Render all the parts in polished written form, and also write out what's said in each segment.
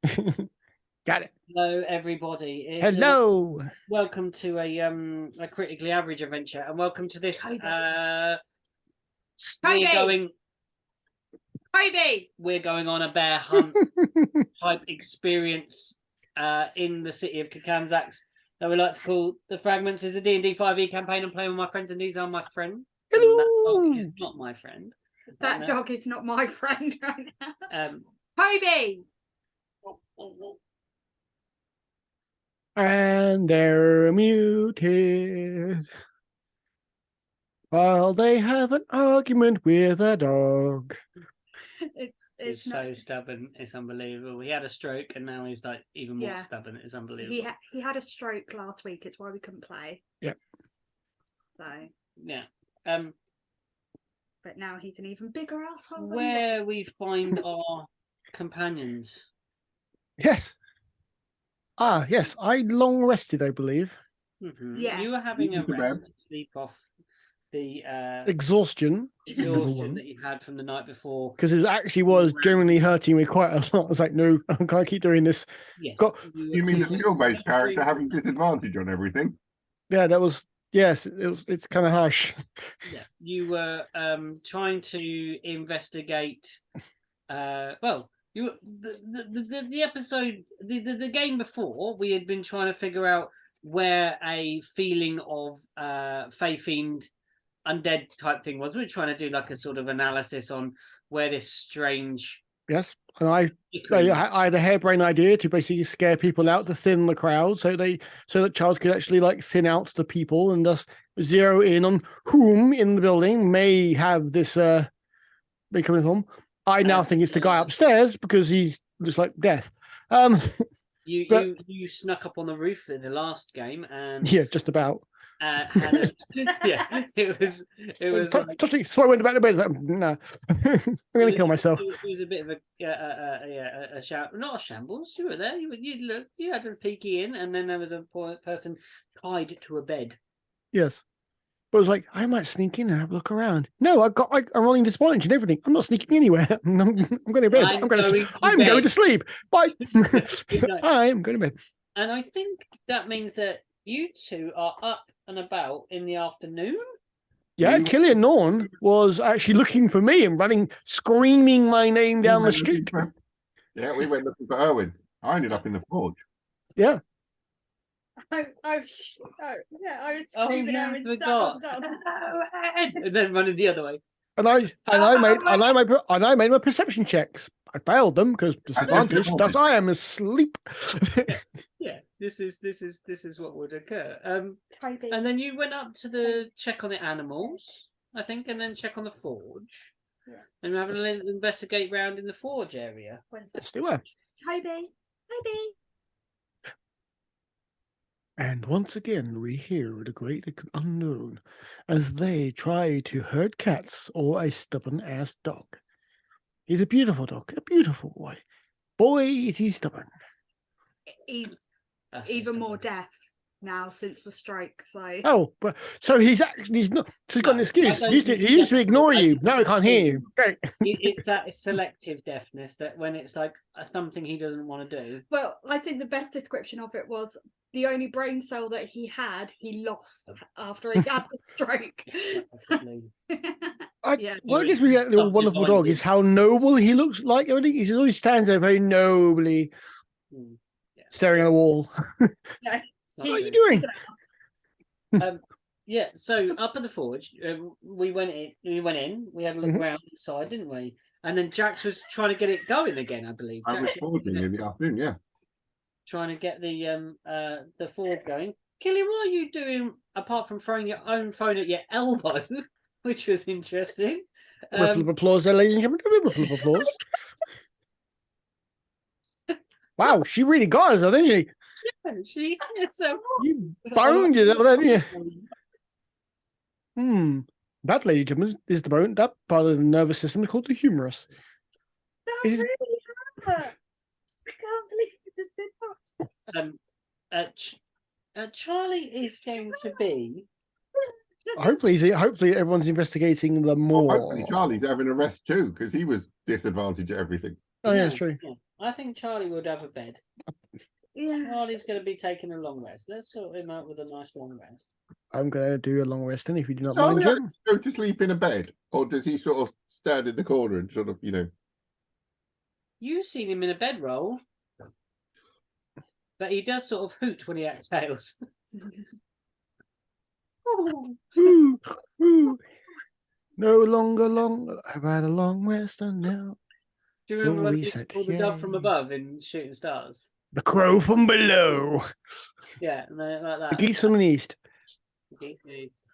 Got it. Hello, everybody. Hello. Welcome to a critically average adventure, and welcome to this. We're going on a bear hunt type experience in the city of Kakanzax that we like to call the Fragments. Is a D&D 5e campaign. I'm playing with my friends, and these are my friends. Hello. That dog is not my friend. That dog is not my friend right now. Toby. And they're muted while they have an argument with a dog. He's so stubborn. It's unbelievable. He had a stroke and now he's like even more stubborn. It's unbelievable. He had a stroke last week. It's why we couldn't play. Yeah. So. Yeah. But now he's an even bigger asshole. Where we find our companions. Yes. Yes. I long rested, I believe. Mm-hmm. Yeah. You were having a rest, sleep off the exhaustion that you had from the night before, because it actually was generally hurting me quite a lot. I was like, no, I can't keep doing this. Yes. You mean the skill-based character having disadvantage on everything? Yeah, that was. Yes, it's kind of harsh. Yeah, you were trying to investigate. The episode, the game before, we had been trying to figure out where a feeling of fae-themed undead type thing was. We were trying to do like a sort of analysis on where this strange. Yes, and I had a harebrained idea to basically scare people out, to thin the crowd, so that Charles could actually like thin out the people and thus zero in on whom in the building may have this may come from. I now think it's the guy upstairs because he's just like death. You snuck up on the roof in the last game and just about. It was. So I went back to bed. Like, no, I'm going to kill myself. It was a bit of a shout, not a shambles. You were there. You had a peeky in, and then there was a person tied to a bed. Yes, but it was like I might sneak in and have a look around. No, I'm rolling disadvantage and everything. I'm not sneaking anywhere. I'm going to bed. I'm going to sleep. Bye. I'm going to bed. And I think that means that you two are up and about in the afternoon. Yeah, Killian Norn was actually looking for me and running, screaming my name down the street. Yeah, we went looking for Erwin. I ended up in the forge. Yeah. I was screaming and then running the other way. And I made my perception checks. I failed them because disadvantage. Thus, I am asleep. Yeah, this is what would occur. And then you went up to the check on the animals, I think, and then check on the forge. Yeah. And we're having an investigate round in the forge area. Let's do it. Hi, B. And once again, we hear the great unknown as they try to herd cats or a stubborn-ass dog. He's a beautiful dog, a beautiful boy. Boy, is he stubborn. He's even more deaf now since the stroke. So he's not. So he's got an excuse. He used to ignore you. Now he can't hear you. Great. It's that selective deafness that when it's like something he doesn't want to do. Well, I think the best description of it was the only brain cell that he lost after he had the stroke. What gives me that wonderful dog is how noble he looks like. Everything. He always stands there very nobly, staring at a wall. What are you doing? So up at the forge, we went in. We had a look around inside, didn't we? And then Jax was trying to get it going again, I believe. I was forging in the afternoon, yeah. Trying to get the forge going. Killian, what are you doing apart from throwing your own phone at your elbow, which was interesting? Ripple of applause there, ladies and gentlemen. Ripple of applause. Wow, she really got us, didn't she? Yeah, she had some. You boned it over there, didn't you? That, ladies and gentlemen, is the bone. That part of the nervous system is called the humerus. That really hurt. I can't believe you just did that. Charlie is going to be. Hopefully, everyone's investigating them more. Hopefully, Charlie's having a rest too because he was disadvantaged at everything. Oh yeah, that's true. Yeah. I think Charlie would have a bed. Yeah. Charlie's going to be taking a long rest. Let's sort him out with a nice long rest. I'm gonna do a long rest, then, if you do not Charlie mind, Jim. go to sleep in a bed, or does he sort of stand in the corner and sort of, You've seen him in a bedroll, but he does sort of hoot when he exhales. Ooh, ooh. No longer long. I've had a long rest, and now Do you remember Well, when we he used to said, call the dove from yay. above in Shooting Stars? the crow from below, Yeah, like the that. geese from the east. Okay, please.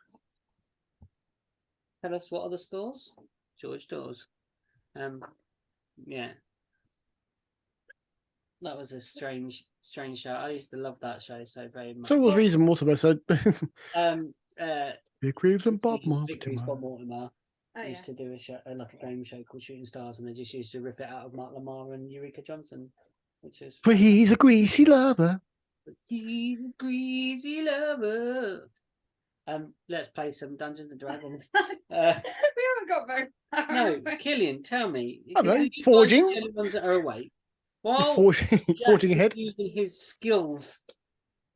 Tell us what are the scores? George Dawes. Yeah. That was a strange show. I used to love that show so very much. So was Reason Mortimer. So Big Reeves and Bob Mortimer Oh, used to do a show, like a game show called Shooting Stars, and they just used to rip it out of Mark Lamar and Eureka Johnson, which is. For he's a greasy lover. He's a greasy lover. Let's play some Dungeons and Dragons. we haven't got very far. No, Killian, tell me. I don't know, You guys forging? are the only ones that are awake. While Forging Jack's ahead. using his skills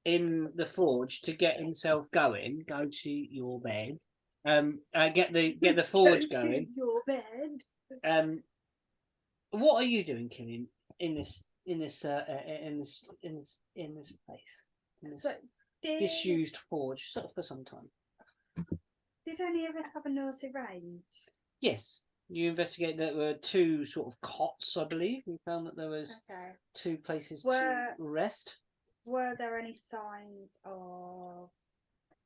in the forge to get himself going, go to your bed. Get the forge going. Your bed. What are you doing, Killian, in this place? In this So, disused forge, sort of for some time. did any of us have a nosy round? Yes. You investigate that there were two sort of cots, I believe. We found that there was two places to rest. Were there any signs of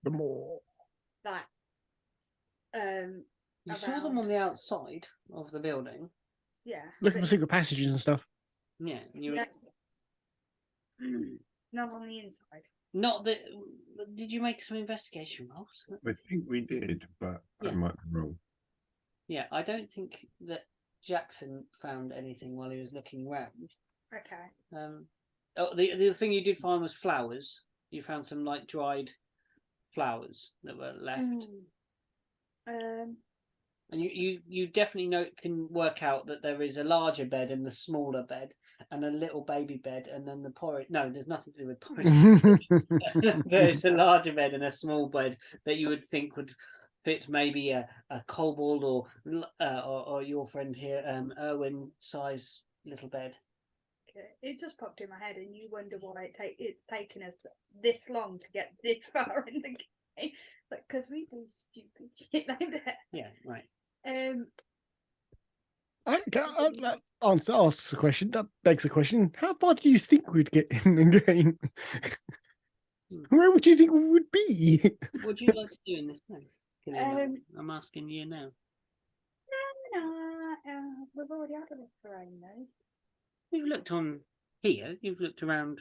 The more. that? You saw them on the outside of the building. Yeah. Looking for secret passages and stuff. Yeah. You were... Not on the inside. Not that. Did you make some investigation rolls? I think we did, but I might be wrong. Yeah, I don't think that Jackson found anything while he was looking around. Okay. The thing you did find was flowers. You found some like dried flowers that were left. And you definitely can work out that there is a larger bed and a smaller bed and a little baby bed, and then the porridge. No, there's nothing to do with porridge. There's a larger bed and a small bed that you would think would fit maybe a kobold or your friend here, Erwin size little bed. Okay. It just popped in my head, and you wonder why it's taken us this long to get this far in the game. It's like, because we do stupid shit like that. Yeah, right. Asks the question. That begs the question: how far do you think we'd get in the game? Where would you think we would be? What would you like to do in this place? I'm asking you now. We've already had a look around though. You've looked on here. You've looked around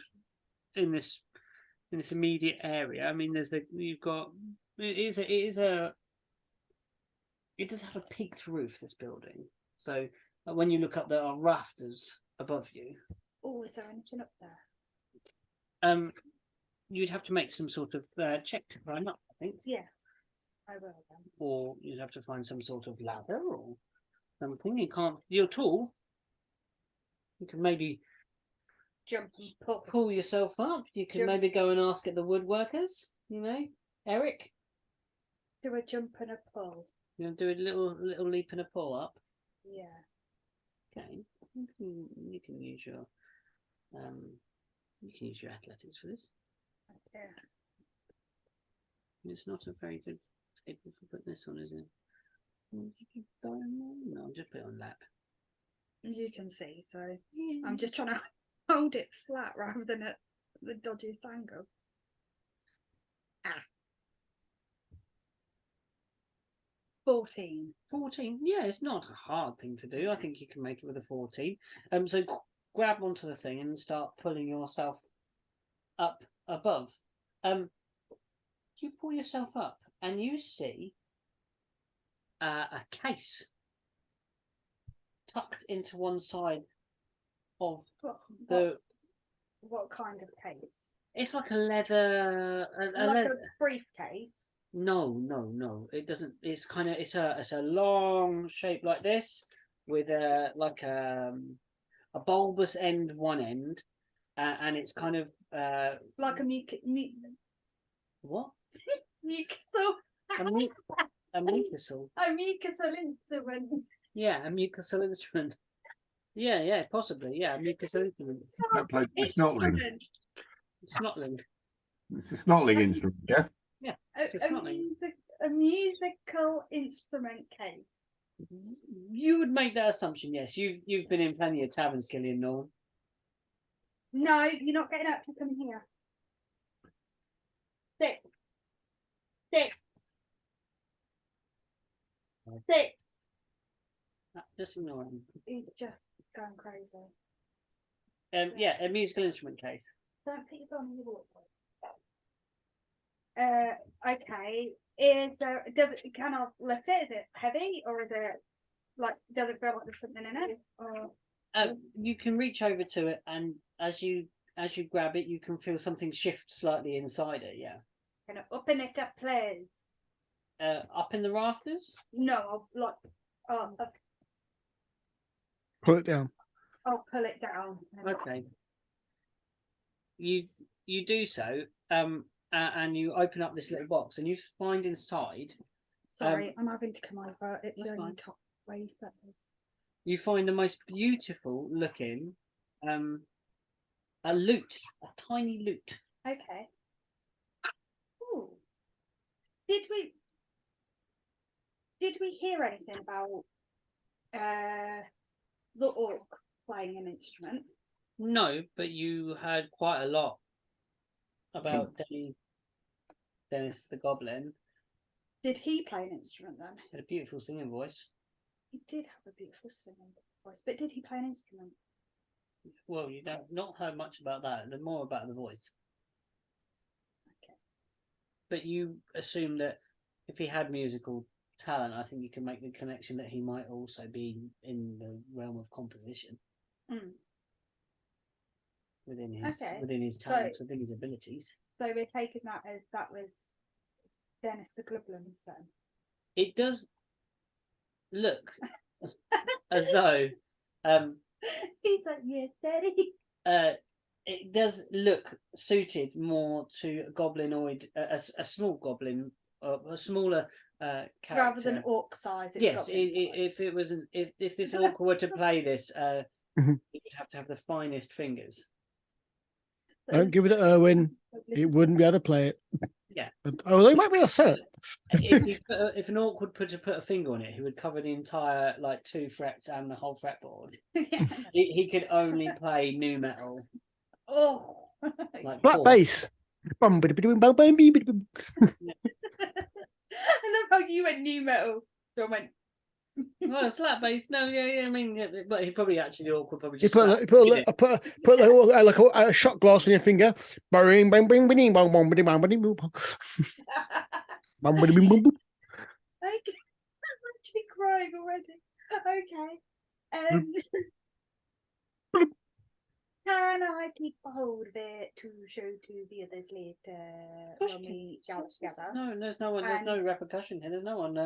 in this immediate area. I mean, it does have a peaked roof, this building. So when you look up, there are rafters above you. Oh, is there anything up there? You'd have to make some sort of check to climb up, I think. Yes, I will then. Or you'd have to find some sort of ladder or something. You can't. You're tall. You can maybe jump and pull yourself up. You can maybe go and ask at the woodworkers. You know, Eric. Do a jump and a pull. You know, do a little leap and a pull up. Yeah. Okay. You can use your athletics for this. Okay. It's not a very good table for putting this on, is it? No, I'll just put it on lap. You can see, so yeah. I'm just trying to hold it flat rather than at the dodgy angle. 14. 14? Yeah, it's not a hard thing to do. I think you can make it with a 14. So grab onto the thing and start pulling yourself up above. You pull yourself up and you see a case tucked into one side of what kind of case? It's like a leather, a briefcase. No. It doesn't. It's kind of it's a long shape like this with a a bulbous end one end, and it's kind of like a what? mucosal. A mucosal. A mucosal instrument. Yeah, a mucosal instrument. Yeah, possibly. Yeah, a mucosal instrument. That plays the snotling. Snotling. It's a snotling instrument, yeah? Yeah. A musical instrument case. You would make that assumption, yes. You've been in plenty of taverns, Killian Norman. No, you're not getting up to come here. Sit. Just ignore him. He's just going crazy. Yeah, a musical instrument case. Don't put your phone in your water. Okay. Can I lift it? Is it heavy or is it does it feel like there's something in it? Or you can reach over to it, and as you grab it, you can feel something shift slightly inside it. Yeah. can I open it up, please? Up in the rafters? No, Pull it down. I'll pull it down. Okay. You do so, and you open up this little box, and you find inside. Sorry, I'm having to come over. It's the only fine. top way that is. You find the most beautiful looking, a lute, a tiny lute. Okay. Ooh. Did we hear anything about the orc playing an instrument? No, but you heard quite a lot about Dennis the Goblin. Did he play an instrument then? He had a beautiful singing voice. He did have a beautiful singing voice, but did he play an instrument? Well, you have not heard much about that. The more about the voice. Okay. But you assume that if he had musical talent, I think you can make the connection that he might also be in the realm of composition. Mm. Within his talents, within his abilities. So we're taking that as that was Dennis the Goblin's son. It does look as though he's like, yes, Daddy. It does look suited more to a goblinoid, a small goblin, a smaller character rather than orc size. Yes, if it was if this orc were to play this, it would have to have the finest fingers. Don't give it to Erwin. He wouldn't be able to play it. Yeah. Oh, they might be able to sell it. If an orc would put a finger on it, he would cover the entire 2 frets and the whole fretboard. Yeah. He could only play new metal. Oh, flat bass. I love how you went new metal. So I went. Well, slap bass. No, yeah. I mean, yeah, but he probably actually the orc would probably You just put like a shot glass on your finger. Bang, bang, bang, bang, bang, bang, bang, bang, bang, bang, bang. I'm actually crying already. Okay. Can I keep a hold of it to show to the others later when we get together? No, there's no one. There's no repercussion here. There's no one.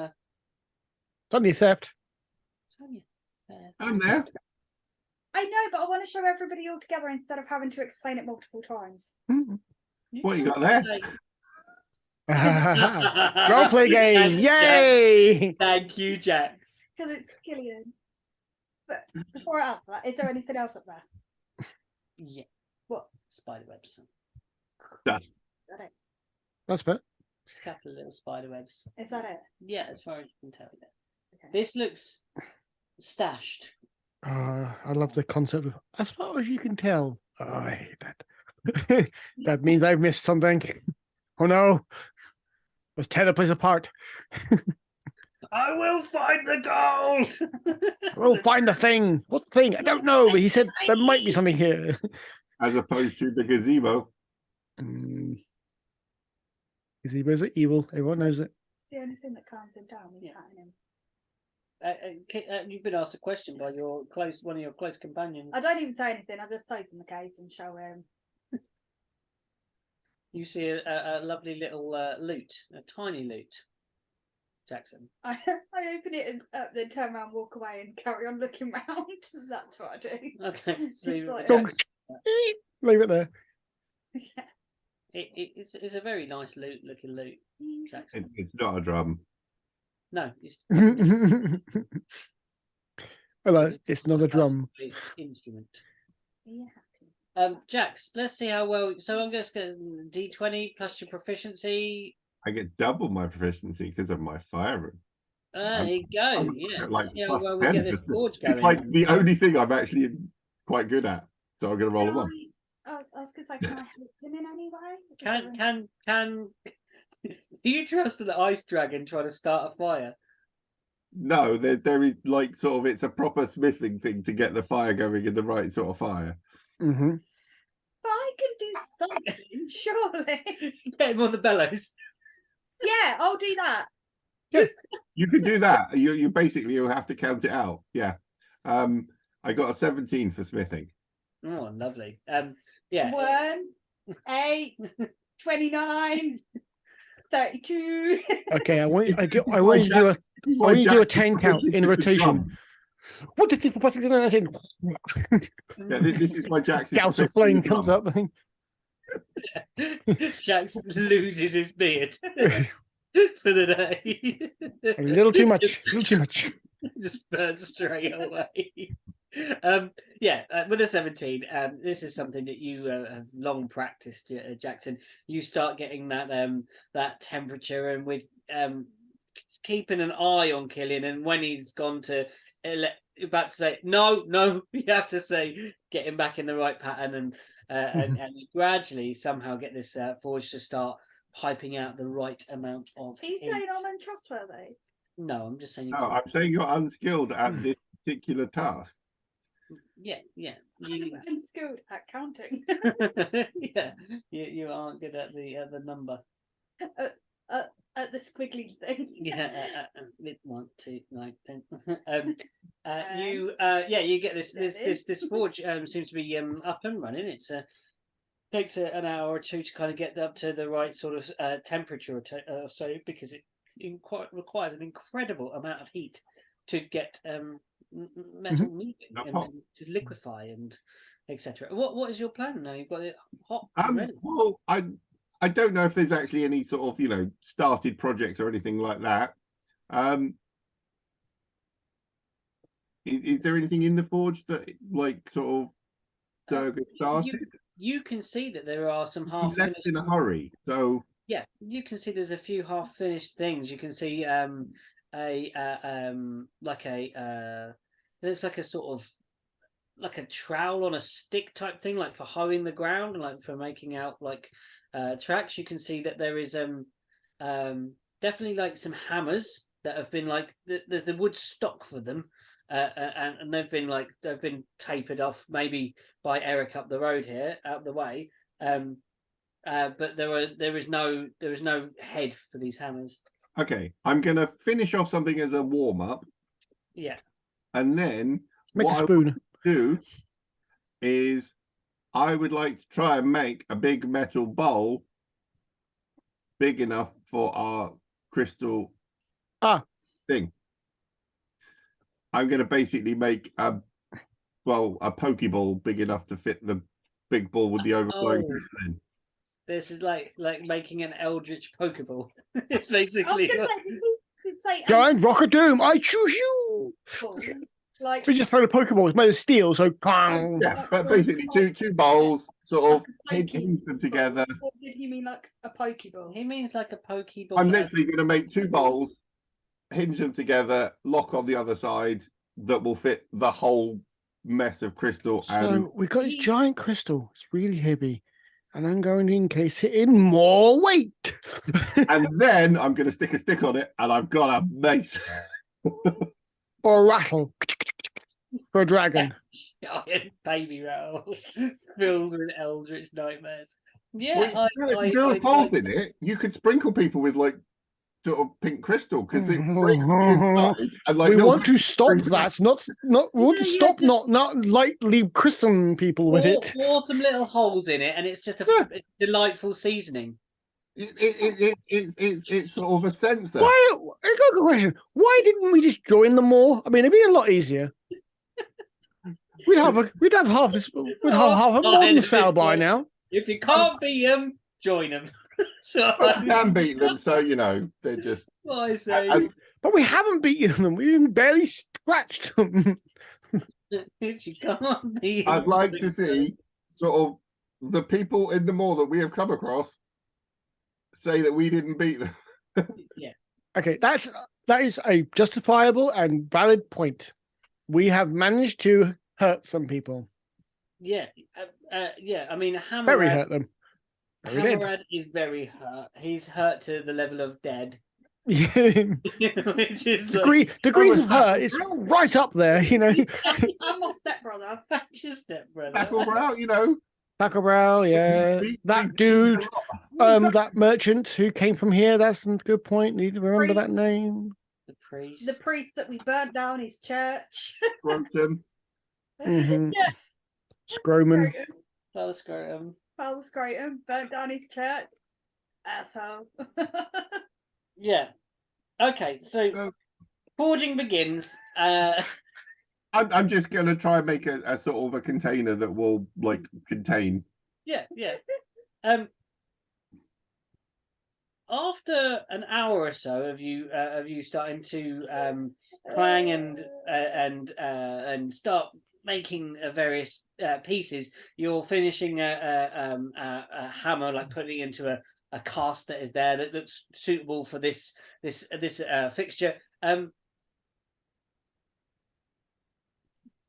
It's only theft. It's only I'm there. I know, but I want to show everybody all together instead of having to explain it multiple times. What you got there? Roleplay game. Thanks, Yay! Jax. Thank you, Jax. Because it's Killian. But before I answer that, is there anything else up there? Yeah. What? Spiderwebs. Is that it? That's fair. A couple of little spiderwebs. Is that it? Yeah, as far as you can tell. Yeah. Okay. This looks stashed. I love the concept of as far as you can tell. Oh, I hate that. That means I've missed something. Oh no. Let's tear the place apart. I will find the gold. We'll find the thing. What's the thing? I don't know, but he said there might be something here. As opposed to the gazebo. Gazebos are evil. Everyone knows it. The only thing that calms him down is patting him. You've been asked a question by one of your close companions. I don't even say anything. I just open the cage and show him. You see a lovely little lute, a tiny lute, Jackson? I open it and then turn around, walk away, and carry on looking round. That's what I do. Okay, so It's like- Dog. Leave it there. Yeah. it's a very nice looking loot, Jackson. It's not a drum. No, it's Hello, it's not a drum. It's instrument. Yeah. Jax, let's see how well. So I'm going to get D20 plus your proficiency. I get double my proficiency because of my firing. There you go. I'm Yeah, like let's see how well we +10 get this for- forge going. It's like the only thing I'm actually quite good at. So I'm going to roll a Can 1. I was going to say, can I help him in any way? Can do you trust an ice dragon trying to start a fire? No, there is like sort of it's a proper smithing thing to get the fire going in the right sort of fire. Mm-hmm. But I can do something, surely. Get him on the bellows. Yeah, I'll do that. You can do that. You basically you'll have to count it out. Yeah. I got a 17 for smithing. Oh, lovely. Yeah. 1, 8, 29, 32. Okay, I want you to do a 10 count in rotation. What did people passing I said? Yeah, this is why Jackson. Gouts of flame comes up. Jax loses his beard for the day. A little too much. A little too much. Just burns straight away. With a 17, this is something that you have long practiced, Jackson. You start getting that temperature, and with keeping an eye on Killian, and when he's gone to about to say no, you have to say get him back in the right pattern, and you gradually somehow get this forge to start piping out the right amount of He's heat. saying I'm untrustworthy. No, I'm just saying. No, I'm saying you're unskilled at this particular task. Yeah. I'm unskilled at counting. Yeah, you aren't good at the number. At the squiggly thing. Yeah, 1, 2, 9, 10. You get this forge seems to be up and running. It's takes an hour or two to kind of get up to the right sort of temperature or so, because it requires an incredible amount of heat to get metal moving and to liquefy and etc. What is your plan now? You've got it hot. Ready. Well, I don't know if there's actually any sort of started projects or anything like that. Is there anything in the forge that like sort of started? You can see that there are some half left finished in a hurry, so yeah, you can see there's a few half finished things. You can see there's like a sort of like a trowel on a stick type thing, like for hoeing the ground and like for making out like tracks. You can see that there is definitely like some hammers that have been like there's the wood stock for them, and they've been tapered off maybe by Eric up the road here out the way, but there is no head for these hammers. Okay, I'm gonna finish off something as a warm up. Yeah, and then Make what a spoon. I do is I would like to try and make a big metal bowl big enough for our crystal thing. I'm going to basically make a pokeball big enough to fit the big ball with the overflowing crystal in. This is like making an eldritch pokeball. It's I was basically gonna say, you could say Giant Rocket Doom, I choose you. like We just throw the Pokeball. It's made of steel, so Yeah, but basically two bowls sort of hinge them together. Or did you mean like a pokeball? He means like a pokeball. I'm literally going to make two bowls, hinge them together, lock on the other side that will fit the whole mess of crystal. So we got this giant crystal. It's really heavy. And I'm going to encase it in more weight. And then I'm going to stick a stick on it, and I've got a mace. Or a rattle. For a dragon. Baby rattles filled with eldritch nightmares. Yeah, if you do a fold in it, you could sprinkle people with like sort of pink crystal because it breaks inside, and like we want to stop that. Not we want to stop not lightly christen people with it. Pour some little holes in it, and it's just a delightful seasoning. It's sort of a sensor. Why? I got a good question. Why didn't we just join them more? I mean, it'd be a lot easier. We'd have half this. We'd have half a modern cell by now. If you can't beat them, join them. So Well, we can beat them, so they're just. I say, but we haven't beaten them. We barely scratched them. if you can't beat I'd like to see sort of the people in the mall that we have come across say that we didn't beat them. Yeah. Okay, that is a justifiable and valid point. We have managed to hurt some people. Yeah, yeah. I mean, Very hurt them. Hammerad is very hurt. He's hurt to the level of dead. Which is degrees of hurt is right up there, I'm my stepbrother. Your stepbrother. Backlebrow, yeah. That dude, that merchant who came from here, that's a good point. Need to remember that name. The priest. The priest that we burnt down his church. Scrotum. Mm-hmm. Yeah. Scroman. Father Scrotum. Father Scrotum burnt down his church. Asshole. Yeah. Okay, so forging begins. I'm just gonna try and make a sort of a container that will contain. Yeah. After an hour or so of you starting to clang and start making various pieces, you're finishing a hammer, like putting it into a cast that is there that looks suitable for this fixture.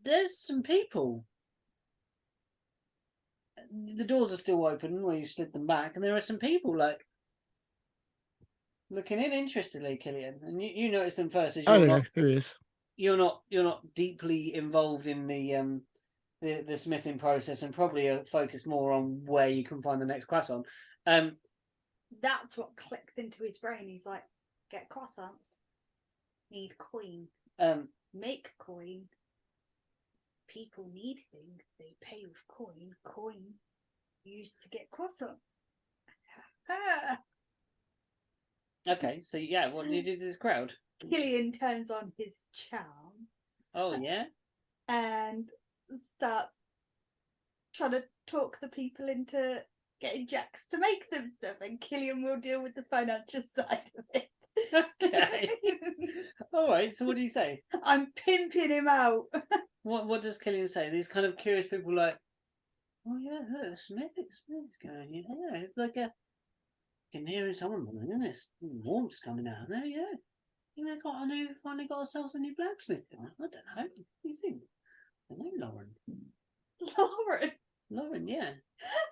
There's some people. The doors are still open where you slid them back, and there are some people looking in interestedly, Killian. And you notice them first as you're not deeply involved in the smithing process, and probably are focused more on where you can find the next croissant. That's what clicked into his brain. He's like, get croissants, need coin, make coin. People need things, they pay with coin used to get croissant. Okay, so yeah, what did you do to this crowd? Killian turns on his charm. Oh yeah? And starts trying to talk the people into getting Jax to make them stuff, and Killian will deal with the financial side of it. Okay. All right, so what do you say? I'm pimping him out. What does Killian say? These kind of curious people like, oh yeah, look, Smith's going, yeah. It's like I can hear someone running, and it's warmth's coming out there, yeah. I think finally got ourselves a new blacksmith. I don't know. What do you think? I don't know, Lauren. Lauren, yeah.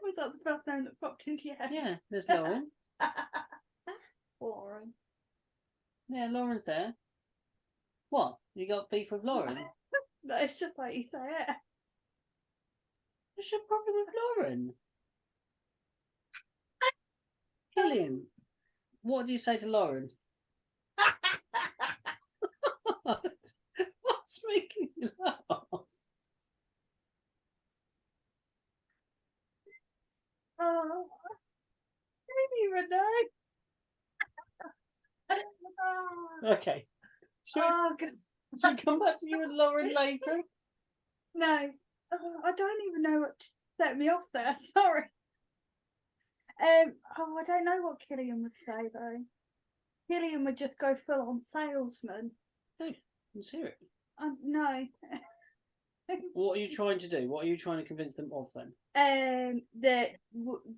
Was that the first name that popped into your head? Yeah, there's Lauren. Lauren. Yeah, Lauren's there. What? You got beef with Lauren? No, it's just like you say it. What's your problem with Lauren? Killian, what do you say to Lauren? What's making you laugh? Oh, I don't even know. Okay. Should we come back to you with Lauren later? No. I don't even know what to set me off there. Sorry. I don't know what Killian would say though. Killian would just go full on salesman. No, let's hear it. No. What are you trying to do? What are you trying to convince them of then? That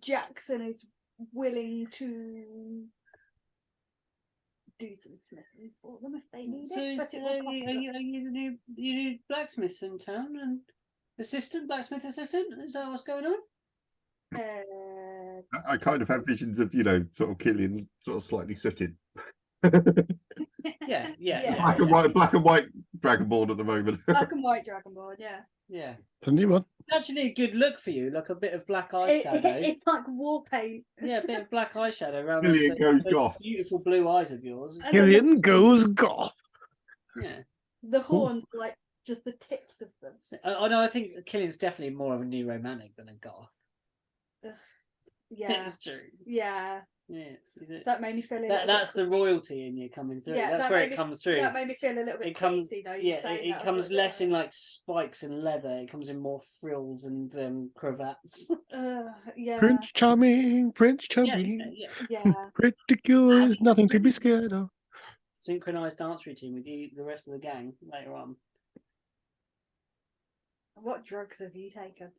Jackson is willing to do some smithing for them if they need it. But it will cost them. Are you the new blacksmith in town and blacksmith assistant? Is that what's going on? I kind of have visions of sort of Killian sort of slightly sooted. Yeah. Black and white dragonborn at the moment. Black and white dragonborn, yeah. Yeah. The new one. It's actually a good look for you, like a bit of black eyeshadow. It's like war paint. Yeah, a bit of black eyeshadow around Killian goes goth. Beautiful blue eyes of yours. Killian goes goth. Yeah. The horns, like just the tips of them. I know. I think Killian's definitely more of a new romantic than a goth. Ugh. Yeah. It's true. Yeah. Yes. That made me feel a little that's bit... the royalty in you coming through. Yeah, that's where it comes through. That made me feel a little bit it comes, crazy, though. Yeah, it comes less in like spikes and leather. It comes in more frills and cravats. Yeah. Prince Charming, Prince Charming. Yeah. Ridiculous, nothing to be scared of. Synchronized dance routine with you, the rest of the gang later on. What drugs have you taken?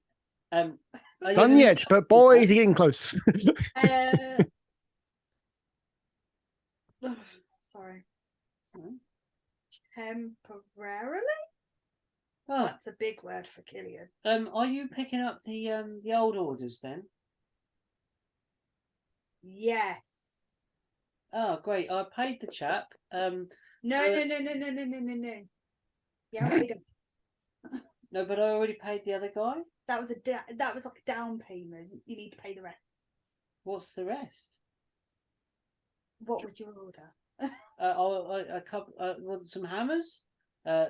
None yet, but boy, is he getting close. Sorry. Temporarily? Oh. That's a big word for Killian. Are you picking up the old orders then? Yes. Oh, great! I paid the chap. No. Yeah, I paid him. No, but I already paid the other guy. That was like a down payment. You need to pay the rest. What's the rest? What would you order? I want some hammers,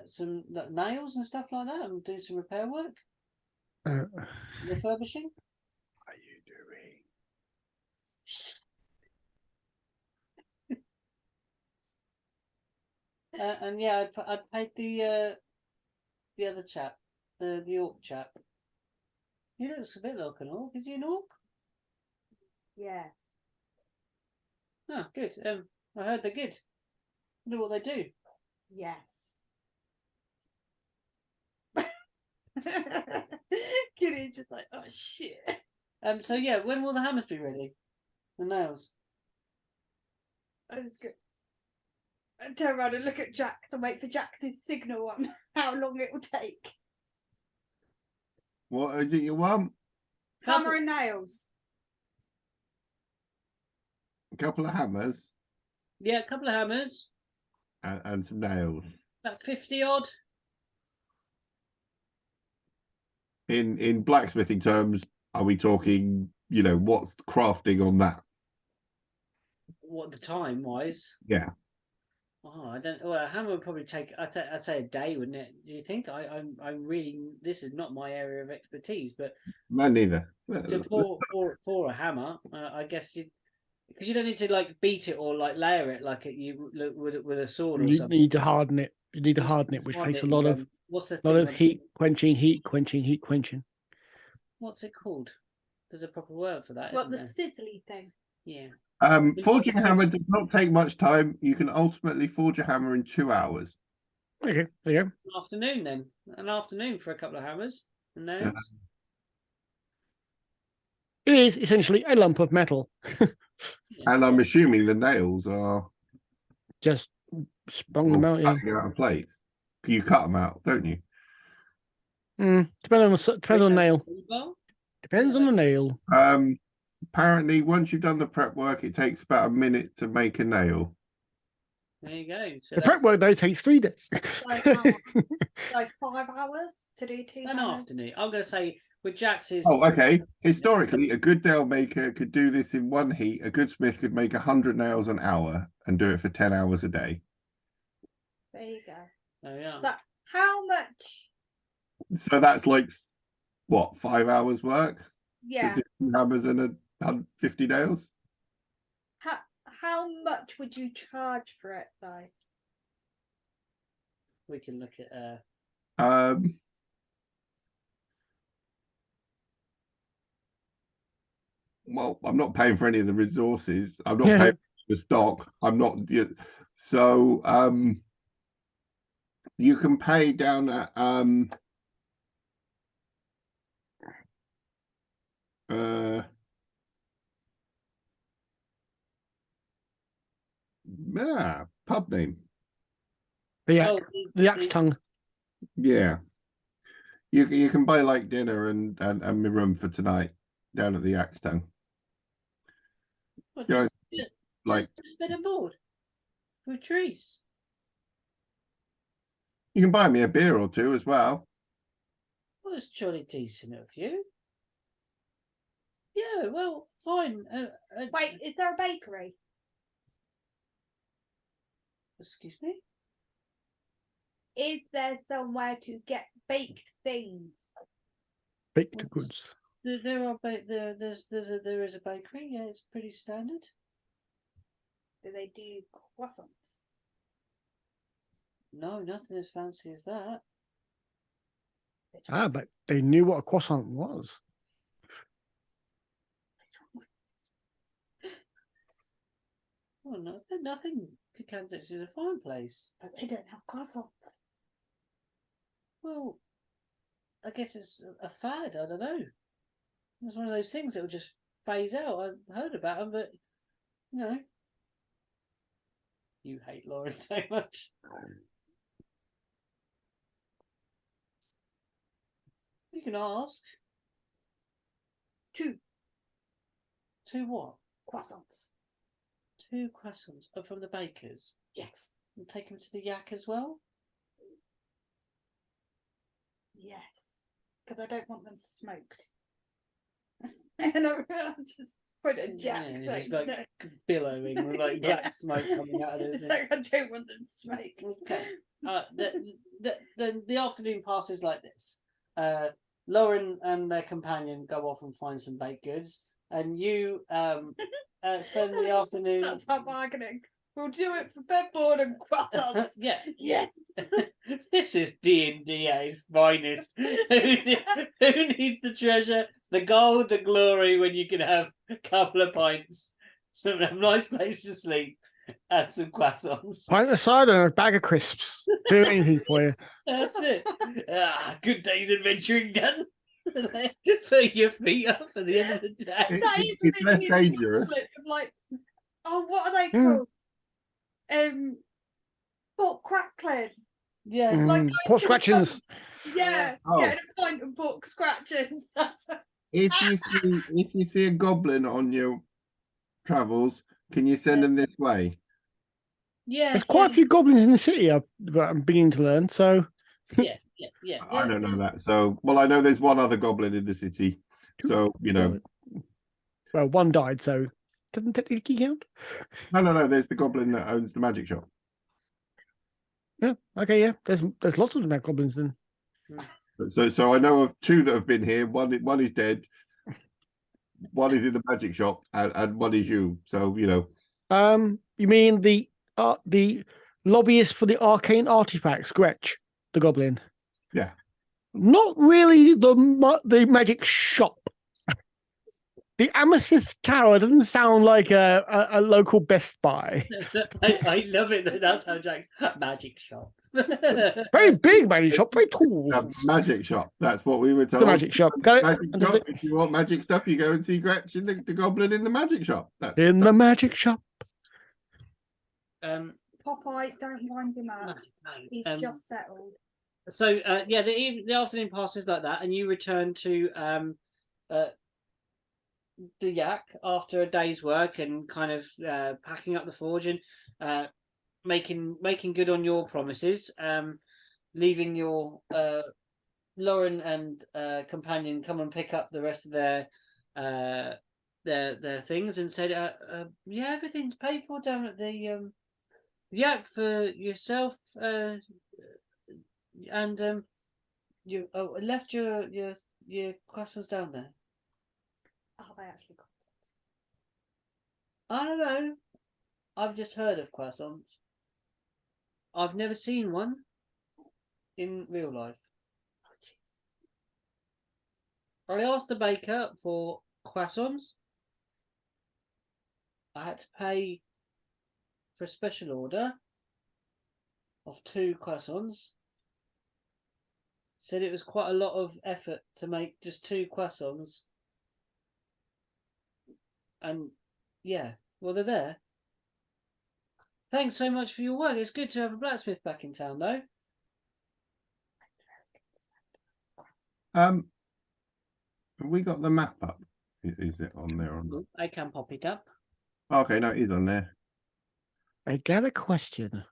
some nails and stuff like that, and do some repair work. Refurbishing. What are you doing? And yeah, I paid the other chap, the orc chap. He looks a bit like an orc. Is he an orc? Yeah. Oh, good. I heard they're good. I know what they do. Yes. Killian's just like, oh shit. So yeah, when will the hammers be ready? The nails. I was good. I turn around and look at Jax and wait for Jax to signal on how long it will take. What is it you want? Hammer and nails. A couple of hammers. Yeah, a couple of hammers. And some nails. About 50 odd. In blacksmithing terms, are we talking, what's crafting on that? What the time wise? Yeah. Oh, I don't. Well, a hammer would probably take. I'd say a day, wouldn't it? Do you think? I'm really. This is not my area of expertise, but Man, neither. to pour a hammer, I guess because you don't need to like beat it or like layer it like you with a sword or something. You need to harden it. You need to harden it, which takes a lot of heat quenching. What's it called? There's a proper word for that. What, the sizzly thing? Yeah. Forging a hammer does not take much time. You can ultimately forge a hammer in 2 hours. Okay, there you go. An afternoon then. An afternoon for a couple of hammers and nails. It is essentially a lump of metal. And I'm assuming the nails are just sprung them out, out of place. You cut them out, don't you? Depends on the nail. Depends on the nail. Apparently, once you've done the prep work, it takes about a minute to make a nail. There you go. So the prep work though takes 3 days. Like 5 hours to do 2 an afternoon. I'm going to say with Jax's. Oh, okay. Historically, a good nail maker could do this in 1 heat. A good smith could make 100 nails an hour and do it for 10 hours a day. There you go. Oh yeah. So how much? So that's like what, 5 hours work? Yeah. 2 hammers and 50 nails. How much would you charge for it though? We can look at well, I'm not paying for any of the resources. I'm not paying for the stock. I'm not. So you can pay down at pub name. The axe tongue. Yeah. You can buy like dinner and my room for tonight down at the axe tongue. Well, just a bit of board with trees. You can buy me a beer or two as well. Well, it's jolly decent of you. Yeah, well, fine. Wait, is there a bakery? Excuse me? Is there somewhere to get baked things? Baked goods. There is a bakery. Yeah, it's pretty standard. Do they do croissants? No, nothing as fancy as that. But they knew what a croissant was. Well, nothing. Kansas is a fine place. But they don't have croissants. Well, I guess it's a fad. I don't know. It's one of those things that will just phase out. I've heard about them, but you hate Lauren so much. You can ask. 2 what? croissants. 2 croissants from the bakers. Yes. And take them to the yak as well. Yes. Because I don't want them smoked. And I'm just put a jack. Yeah, it's like billowing with like black smoke coming out of it. It's like I don't want them smoked. Okay. The afternoon passes like this. Lauren and their companion go off and find some baked goods, and you spend the afternoon. That's our bargaining. We'll do it for bedboard and croissants. Yeah. Yes. This is D&D at its finest. Who needs the treasure, the gold, the glory when you can have a couple of pints, some nice place to sleep, and some croissants? Pint of cider and a bag of crisps. Do anything for you. That's it. Good day's adventuring done. Put your feet up at the end of the day. That is It's the less thing, dangerous. like, oh, what are they called? Pork crackling. Yeah. Like Pork scratchings. Yeah, Oh. getting a pint of pork scratchings. If you see a goblin on your travels, can you send them this way? Yeah. There's quite a few goblins in the city. I'm beginning to learn. So Yeah. I don't know that. So, well, I know there's one other goblin in the city. So, well, one died, so doesn't technically count. No. There's the goblin that owns the magic shop. Yeah. Okay. Yeah. There's lots of them goblins then. So I know of 2 that have been here. One is dead. One is in the magic shop, and one is you. So You mean the lobbyist for the arcane artifacts, Gretch, the goblin? Yeah. Not really the magic shop. The Amethyst Tower doesn't sound like a local Best Buy. I love it. That's how Jack's magic shop. Very big magic shop, very tall. Magic shop. That's what we were told. The magic shop. Magic shop. If you want magic stuff, you go and see Gretchen, the goblin in the magic shop. The magic shop. Popeye, don't wind him up. No. He's just settled. So the afternoon passes like that, and you return to the yak after a day's work and kind of packing up the forge and making good on your promises. Leaving your Lauren and companion come and pick up the rest of their things, and said, everything's paid for down at the yak for yourself. And you left your croissants down there. Oh, they actually got I don't know. I've just heard of croissants. I've never seen one in real life. Oh, I asked the baker for croissants. I had to pay for a special order of 2 croissants. Said it was quite a lot of effort to make just 2 croissants. And yeah, well, they're there. Thanks so much for your work. It's good to have a blacksmith back in town, though. Have we got the map up? Is it on there or not? I can pop it up. Okay, no, it is on there. I got a question.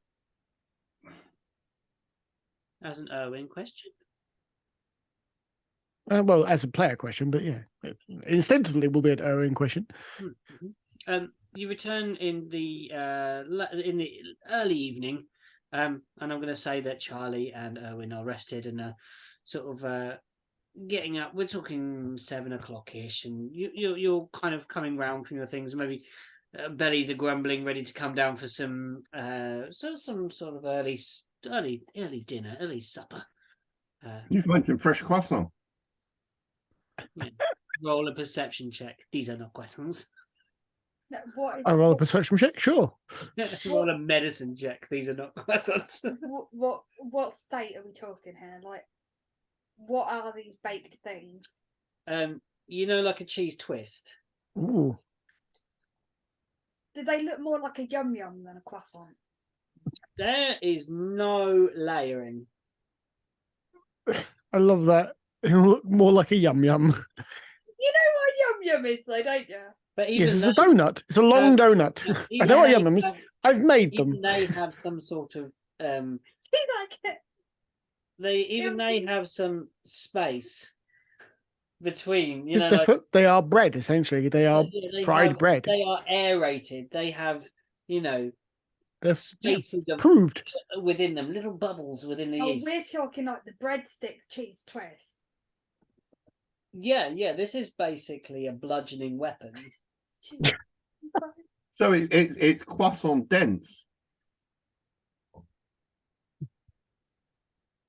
As an Erwin question. Well, as a player question, but yeah, instinctively will be an Erwin question. You return in the early evening, and I'm going to say that Charlie and Erwin are rested and sort of getting up. We're talking 7 o'clock-ish, and you're kind of coming round from your things. Maybe bellies are grumbling, ready to come down for some sort of early dinner, early supper. You've mentioned fresh croissant. Yeah. Roll a perception check. These are not croissants. No, what is, I roll a perception check, sure. Roll a medicine check. These are not croissants. what state are we talking here? Like, what are these baked things? Like a cheese twist. Ooh. Do they look more like a yum yum than a croissant? There is no layering. I love that. It'll look more like a yum yum. You know what yum yum is, though, don't you? But even Yes, it's a donut. It's a long donut. I know what yum yum is. I've made them. They have some sort of Do you like it? They have some space between. They are bread essentially. They are fried bread. They are aerated. They have That's spaces proved within them, little bubbles within the yeast. We're talking like the breadstick cheese twist. Yeah. This is basically a bludgeoning weapon. So it's croissant dense.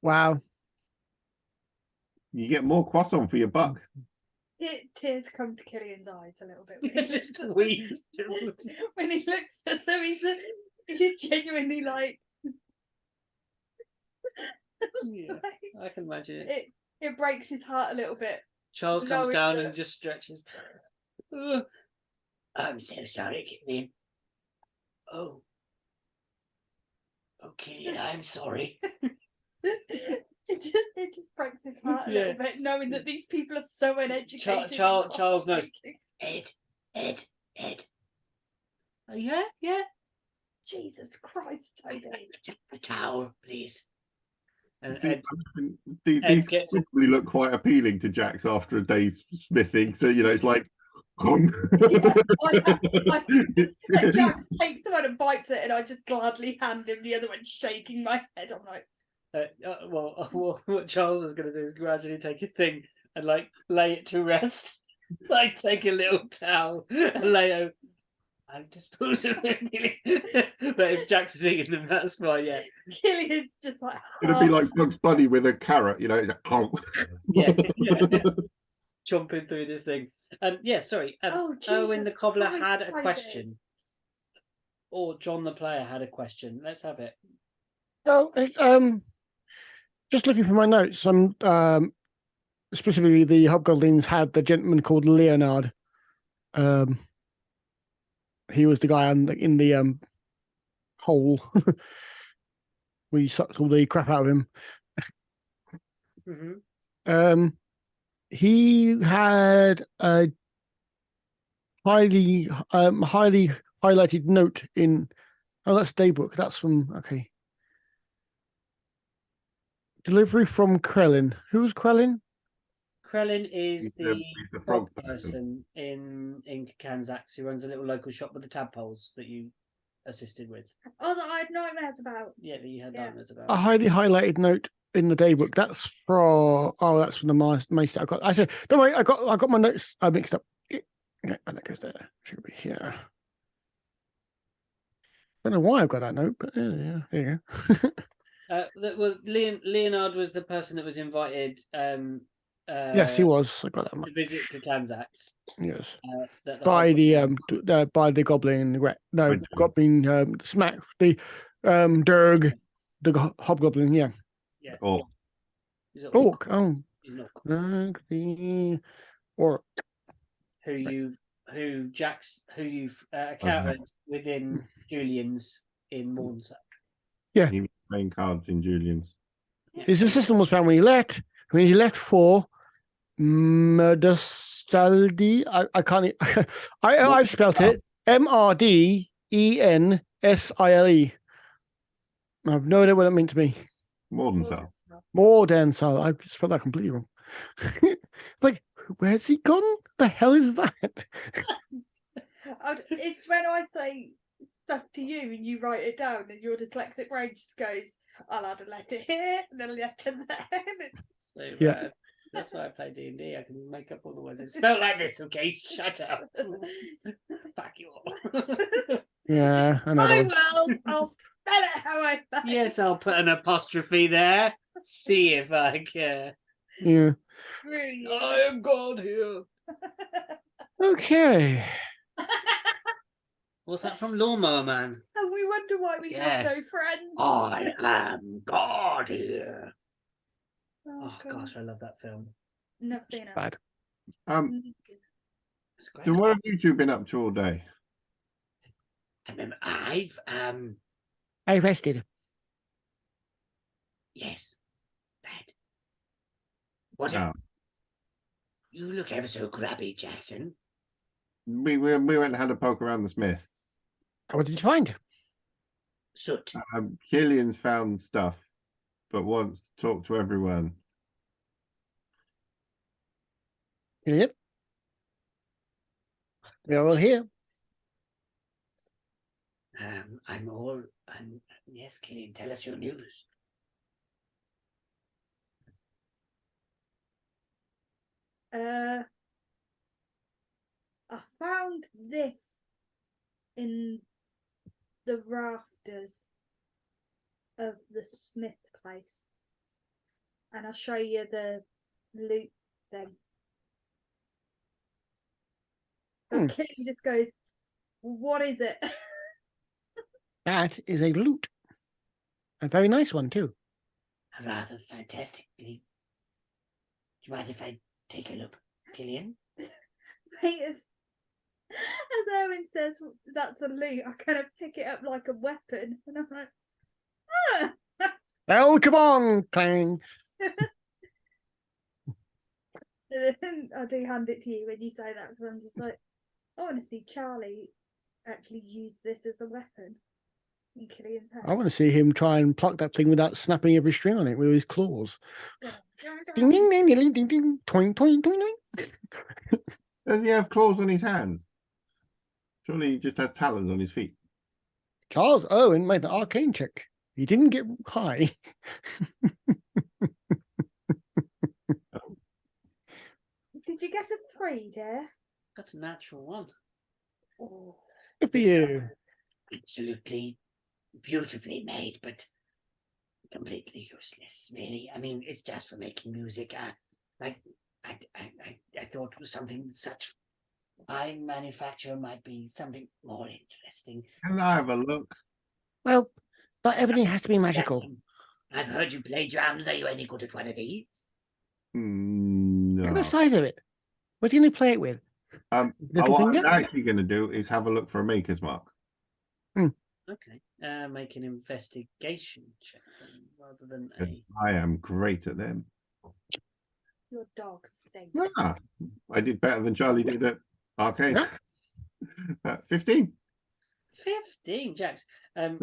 wow. You get more croissant for your buck. Tears come to Killian's eyes a little bit. When he looks at them, he's genuinely like. Yeah, I can imagine it. It breaks his heart a little bit. Charles comes down and just stretches. I'm so sorry, Killian. Oh, Killian, I'm sorry. It just breaks his heart a little bit, knowing that these people are so uneducated. Charles knows. Ed. Oh, yeah. Jesus Christ, Toby. A towel, please. These probably look quite appealing to Jax after a day's smithing. So it's like. And Jax takes one and bites it, and I just gladly hand him the other one, shaking my head. I'm like, what Charles was going to do is gradually take a thing and lay it to rest, take a little towel and lay over. I'm dispose of them. But if Jax is eating them, that's fine. Yeah, Killian's just like. It'd be like Bugs Bunny with a carrot. It's like, oh. Yeah. Chomping through this thing. Sorry. Owen the cobbler had a question, or John the player had a question. Let's have it. Just looking for my notes. Specifically the hobgoblins had the gentleman called Leonard. He was the guy in the hole where you sucked all the crap out of him. Mm-hmm. He had a highly highlighted note in. Oh, that's Daybook. That's from Delivery from Krellin. Who's Krellin? Krellin is the frog person in Kanzax who runs a little local shop with the tadpoles that you assisted with. Oh, that I had nightmares about. Yeah, that you had nightmares about. A highly highlighted note in the Daybook. That's from the Maester. I said, don't worry, I got my notes mixed up. Yeah, and that goes there. Should be here. I don't know why I've got that note, but yeah, there you go. Leonard was the person that was invited. Yes, he was. I got that much. To visit the Kanzax. Yes. By the goblin. Goblin. Smack the Durg, the hobgoblin. Yeah. Yeah. Orc. Orc. Oh. He's not Orc. Who you've encountered within Julian's in Mornsack. Yeah. He was playing cards in Julian's. Yeah. His system was found when he left for Murdersaldi. I can't. I've spelt it Mrdensil. I have no idea what it meant to me. Mordensil. I spelled that completely wrong. It's like, where's he gone? The hell is that? It's when I say stuff to you and you write it down, and your dyslexic brain just goes, "I'll add a letter here and then a letter there." So yeah. That's why I play D&D. I can make up all the words. It's spelled like this, okay? Shut up. Fuck you all. Yeah, I know. I will. I'll spell it how I say. Yes, I'll put an apostrophe there. See if I care. Yeah. I am God here. Okay. What's that from? Lawnmower Man. And we wonder why we have no friends. I am God here. Oh gosh, I love that film. Never seen it. Bad. So what have you two been up to all day? I rested. Yes. Bad. What? You look ever so grubby, Jackson. We went and had a poke around the smith. What did you find? Soot. Killian's found stuff, but wants to talk to everyone. Killian? We're all here. Yes, Killian, tell us your news. I found this in the rafters of the Smith place, and I'll show you the loot thing. But Killian just goes, "What is it?" That is a loot. A very nice one, too. Rather fantastically. Do you mind if I take a look, Killian? As Owen says, that's a loot, I kind of pick it up like a weapon, and I'm like, ah! Oh, come on, clang. And then I do hand it to you when you say that, because I'm just like, I want to see Charlie actually use this as a weapon in Killian's head. I want to see him try and pluck that thing without snapping every string on it with his claws. Yeah. Ding, ding, ding, ding, ding, ding, toing, toing, toing, toing. Does he have claws on his hands? Surely he just has talons on his feet. Charles Owen made an arcane check. He didn't get high. Did you get a 3, dear? That's a natural one. Oh. Good for you. Absolutely beautifully made, but completely useless, really. I mean, it's just for making music. I thought something such fine manufacture might be something more interesting. Can I have a look? Well, not everything has to be magical. I've heard you play drums. Are you any good at one of these? No. Look at the size of it. What's he going to play it with? What I'm actually going to do is have a look for a maker's mark. Okay. Make an investigation check then, rather than I am great at them. Your dog stinks. Ah, I did better than Charlie did at arcade. 15. 15, Jax.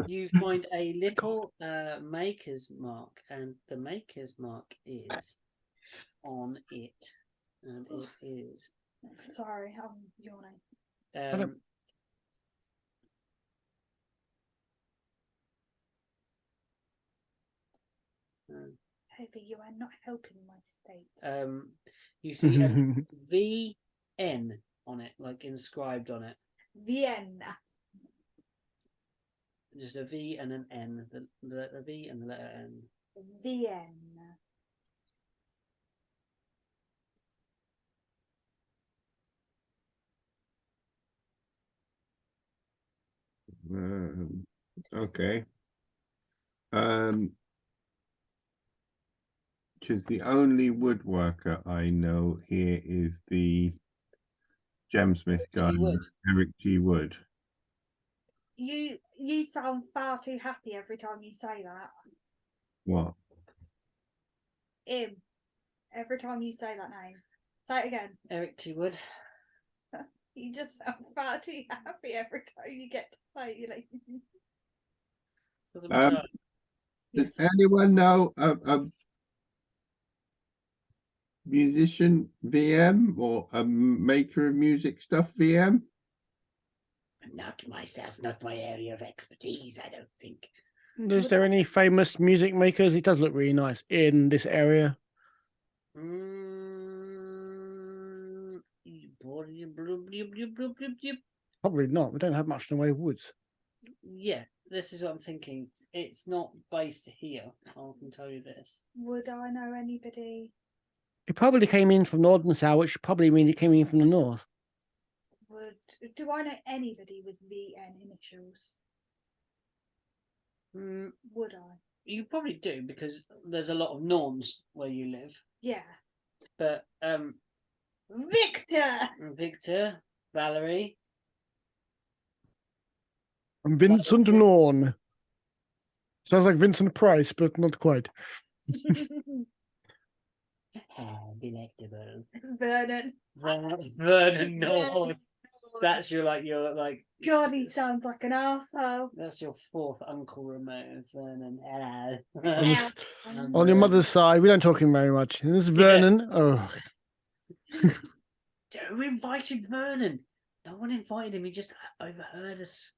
You find a little maker's mark, and the maker's mark is on it, and it is. Sorry, I'm yawning. Toby, you are not helping my state. You see a VN on it, like inscribed on it. Vienna. Just a V and an N. The V and the letter N. Vienna. Okay. Because the only woodworker I know here is the gemsmith guy, Eric G. Wood. You sound far too happy every time you say that. What? Him. Every time you say that name. Say it again. Eric T. Wood. You just sound far too happy every time you get to say it. Like... Does anyone know a musician VM or a maker of music stuff VM? Not myself, not my area of expertise, I don't think. Is there any famous music makers? It does look really nice in this area. Probably not. We don't have much in the way of woods. Yeah, this is what I'm thinking. It's not based here. I can tell you this. Would I know anybody? It probably came in from north and south, which probably means it came in from the north. Do I know anybody with VN initials? Would I? You probably do, because there's a lot of norms where you live. Yeah. But Victor, Valerie, And Vincent Norn. Sounds like Vincent Price, but not quite. delectable. Vernon Norn. That's your like. God, he sounds like an arsehole. That's your fourth uncle remote, Vernon. Hello. On your mother's side, we don't talk him very much. And this is Vernon. Yeah. Oh. Who invited Vernon? No one invited him. He just overheard us.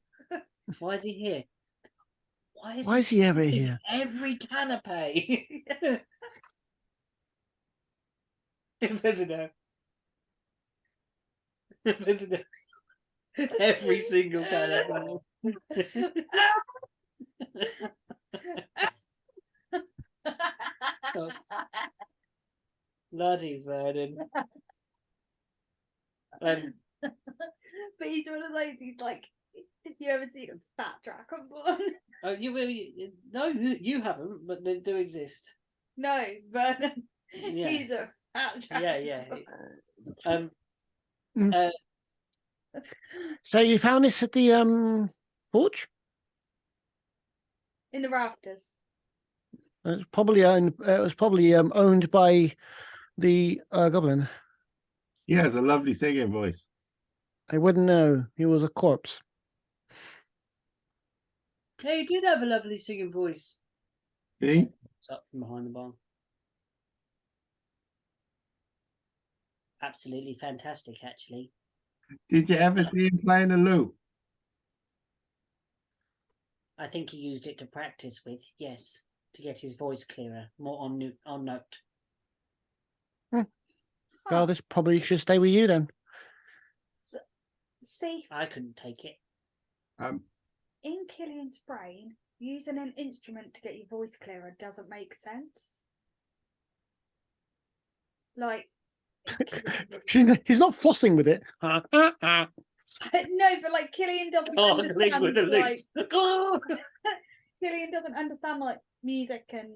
Why is he here? Why is he ever here? Every canapé. Visitor. Every single canapé. Bloody Vernon. But he's one of those. He's like, you ever seen a fat dragonborn? Oh, no, you haven't, but they do exist. No, Vernon. Yeah. He's a fat dragonborn. Yeah. So you found this at the forge? In the rafters. It was probably owned by the goblin. He has a lovely singing voice. I wouldn't know. He was a corpse. Yeah, he did have a lovely singing voice. Did he? It's up from behind the bar. Absolutely fantastic, actually. Did you ever see him playing a lute? I think he used it to practice with, yes, to get his voice clearer, more on note. Well, this probably should stay with you then. See, I couldn't take it. In Killian's brain, using an instrument to get your voice clearer doesn't make sense. Like, he's not flossing with it. no, but like Killian doesn't understand. With a like, Killian doesn't understand like music and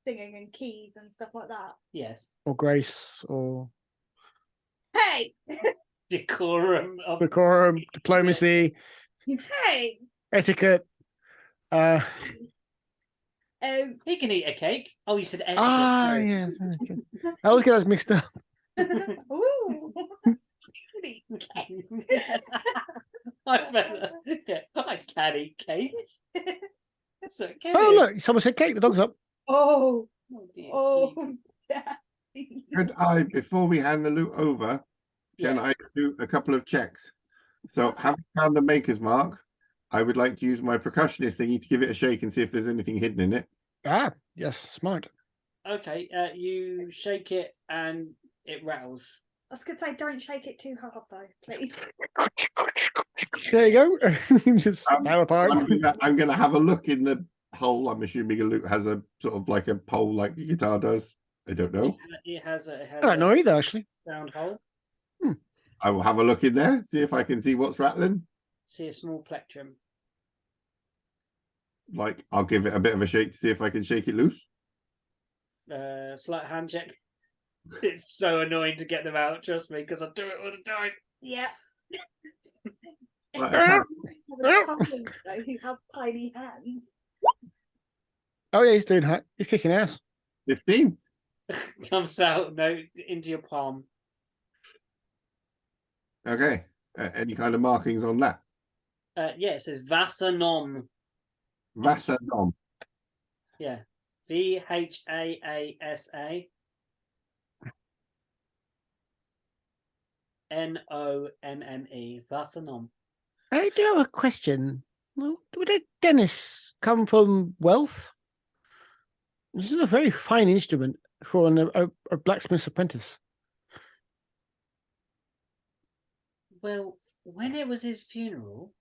singing and keys and stuff like that. Yes. Or grace, or Hey, decorum, diplomacy, hey, etiquette. He can eat a cake. Oh, you said etiquette. Ah, yes. I look at us mixed up. Ooh. I can eat cake. Oh, look, someone said cake. The dog's up. Oh, dear, Could I, before we hand the loot over, can I do a couple of checks? So, having found the maker's mark, I would like to use my percussionist thingy to give it a shake and see if there's anything hidden in it. Ah, yes, smart. Okay, you shake it and it rattles. I was going to say, don't shake it too hard though, please. There you go. Just now apart. I'm gonna have a look in the hole. I'm assuming a loot has a sort of like a hole like the guitar does. I don't know. It has I don't know either, actually. Round hole. I will have a look in there, see if I can see what's rattling. See a small plectrum. Like, I'll give it a bit of a shake to see if I can shake it loose. Slight hand check. It's so annoying to get them out, trust me, because I do it all the time. Yeah. Right, Who have tiny hands. Oh yeah, he's doing. He's kicking ass. 15. Comes out into your palm. Okay. Any kind of markings on that? Yeah, it says Vasanom. Vasanom. Yeah. VHAASA NOMME. Vasanom. I do have a question. Would Dennis come from wealth? This is a very fine instrument. for a blacksmith's apprentice. Well, when it was his funeral.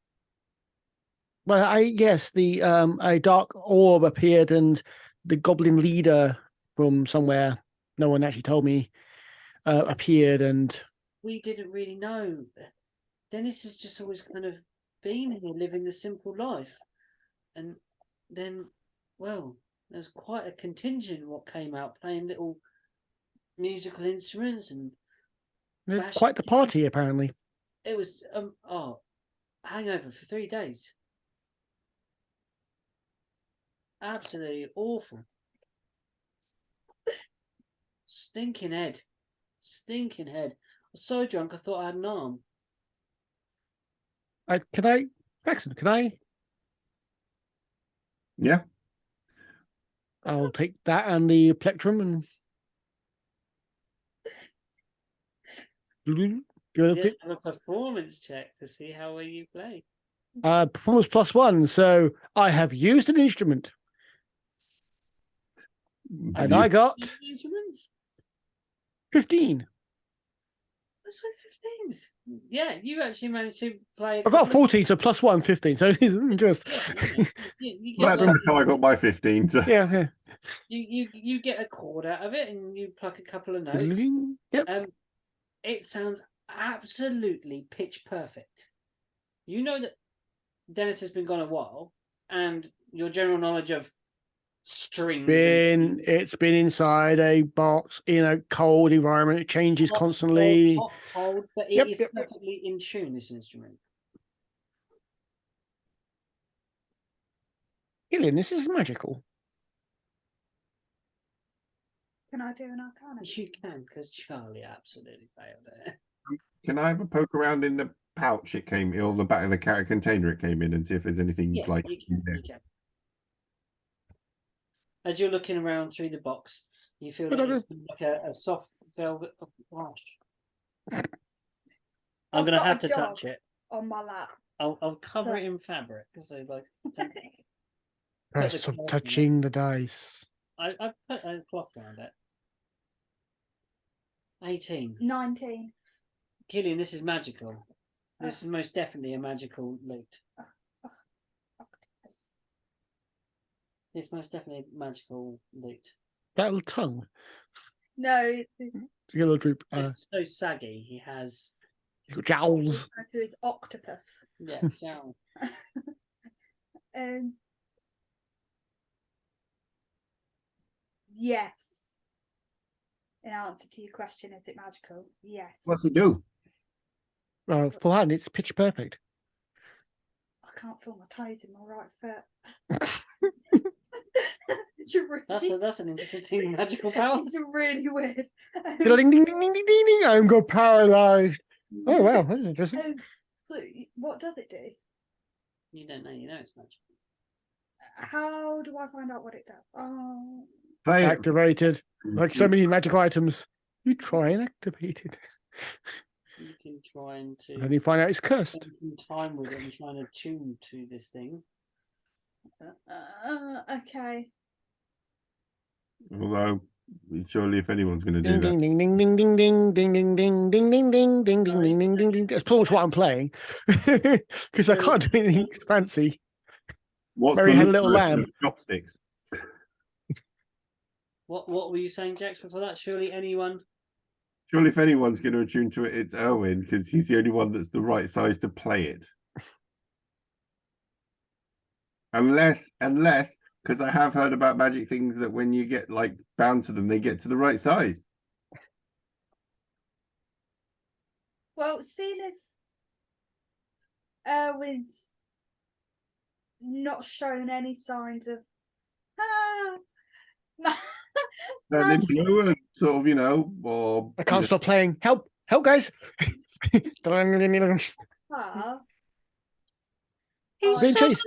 Well, yes, the a dark orb appeared, and the goblin leader from somewhere, no one actually told me, appeared, and we didn't really know. Dennis has just always kind of been here, living the simple life, and then, well, there's quite a contingent what came out playing little musical instruments and quite the party apparently. It was hangover for 3 days. Absolutely awful. Stinking head. I was so drunk I thought I had an arm. Jackson, can I? Yeah. I'll take that and the plectrum and Let's have a performance check to see how well you play. Performance +1, so I have used an instrument. And I got 15. What's with 15s? Yeah, you actually managed to play. I've got 14, so +1, 15. So it is interesting. Well, that's how I got my 15. So. Yeah. You get a chord out of it, and you pluck a couple of notes. Yep. It sounds absolutely pitch perfect. You know that Dennis has been gone a while, and your general knowledge of strings. It's been inside a box in a cold environment. It changes constantly. Cold, but it is perfectly in tune, this instrument. Killian, this is magical. Can I do an arcana? You can, because Charlie absolutely failed it. Can I have a poke around in the pouch it came in, or the back of the carrot container it came in, and see if there's anything You can. As you're looking around through the box, you feel like it's like a soft velvet wash. I'm going to have to touch it on my lap. I'll cover it in fabric. So Press of touching the dice. I put a cloth around it. 18. 19. Killian, this is magical. This is most definitely a magical loot. It's most definitely magical loot. That little tongue. No. It's a little droop. It's so saggy. He has. He's got jowls. It's octopus. Yeah, jowl. Yes. In answer to your question, is it magical? Yes. What's it do? For hand, it's pitch perfect. I can't feel my toes in my right foot. That's an interesting magical power. It's really weird. Ding, ding, ding, ding, ding, ding. I'm got paralyzed. Oh wow, that's interesting. So what does it do? You don't know. You know it's magical. How do I find out what it does? Oh, activated. Like so many magical items, you try and activate it. You can try and you find out it's cursed. Spend some time with it and trying to tune to this thing. Okay. Although, surely if anyone's going to do that. Ding ding ding ding ding ding ding ding ding ding ding ding ding ding ding ding ding ding. That's pretty much what I'm playing because I can't do anything fancy. Mary had a little lamb. Chopsticks. What were you saying, Jax? Before that, surely if anyone's going to attune to it, it's Erwin, because he's the only one that's the right size to play it. Unless, because I have heard about magic things that when you get like bound to them, they get to the right size. Well, seeing as Erwin's not shown any signs of Then blue and sort of, or I can't stop playing. Help, guys! He's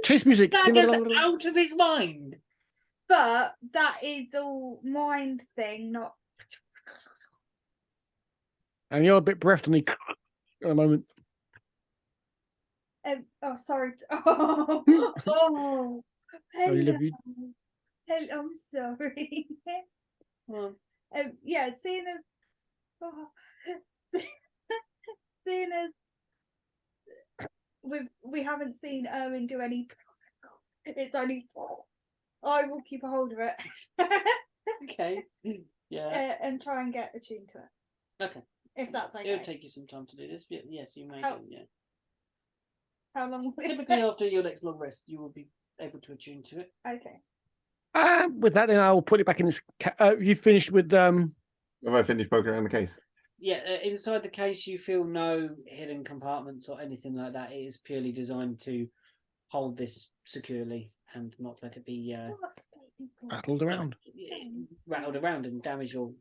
chase music. Out of his mind. But that is all mind thing, not. And you're a bit breathed on the at the moment. Sorry. Hello. I'm sorry. Well, Yeah, seeing as we haven't seen Erwin do any. It's only I will keep a hold of it. Okay. Yeah. And try and get attuned to it. Okay. If that's okay. It'll take you some time to do this, but yes, you may do. Yeah. How long will it Typically, take? after your next long rest, you will be able to attune to it. Okay. With that, then I'll put it back in this. You finished with Have I finished poking around the case? Yeah, inside the case, you feel no hidden compartments or anything like that. It is purely designed to hold this securely and not let it be rattled around. Rattled around and damaged or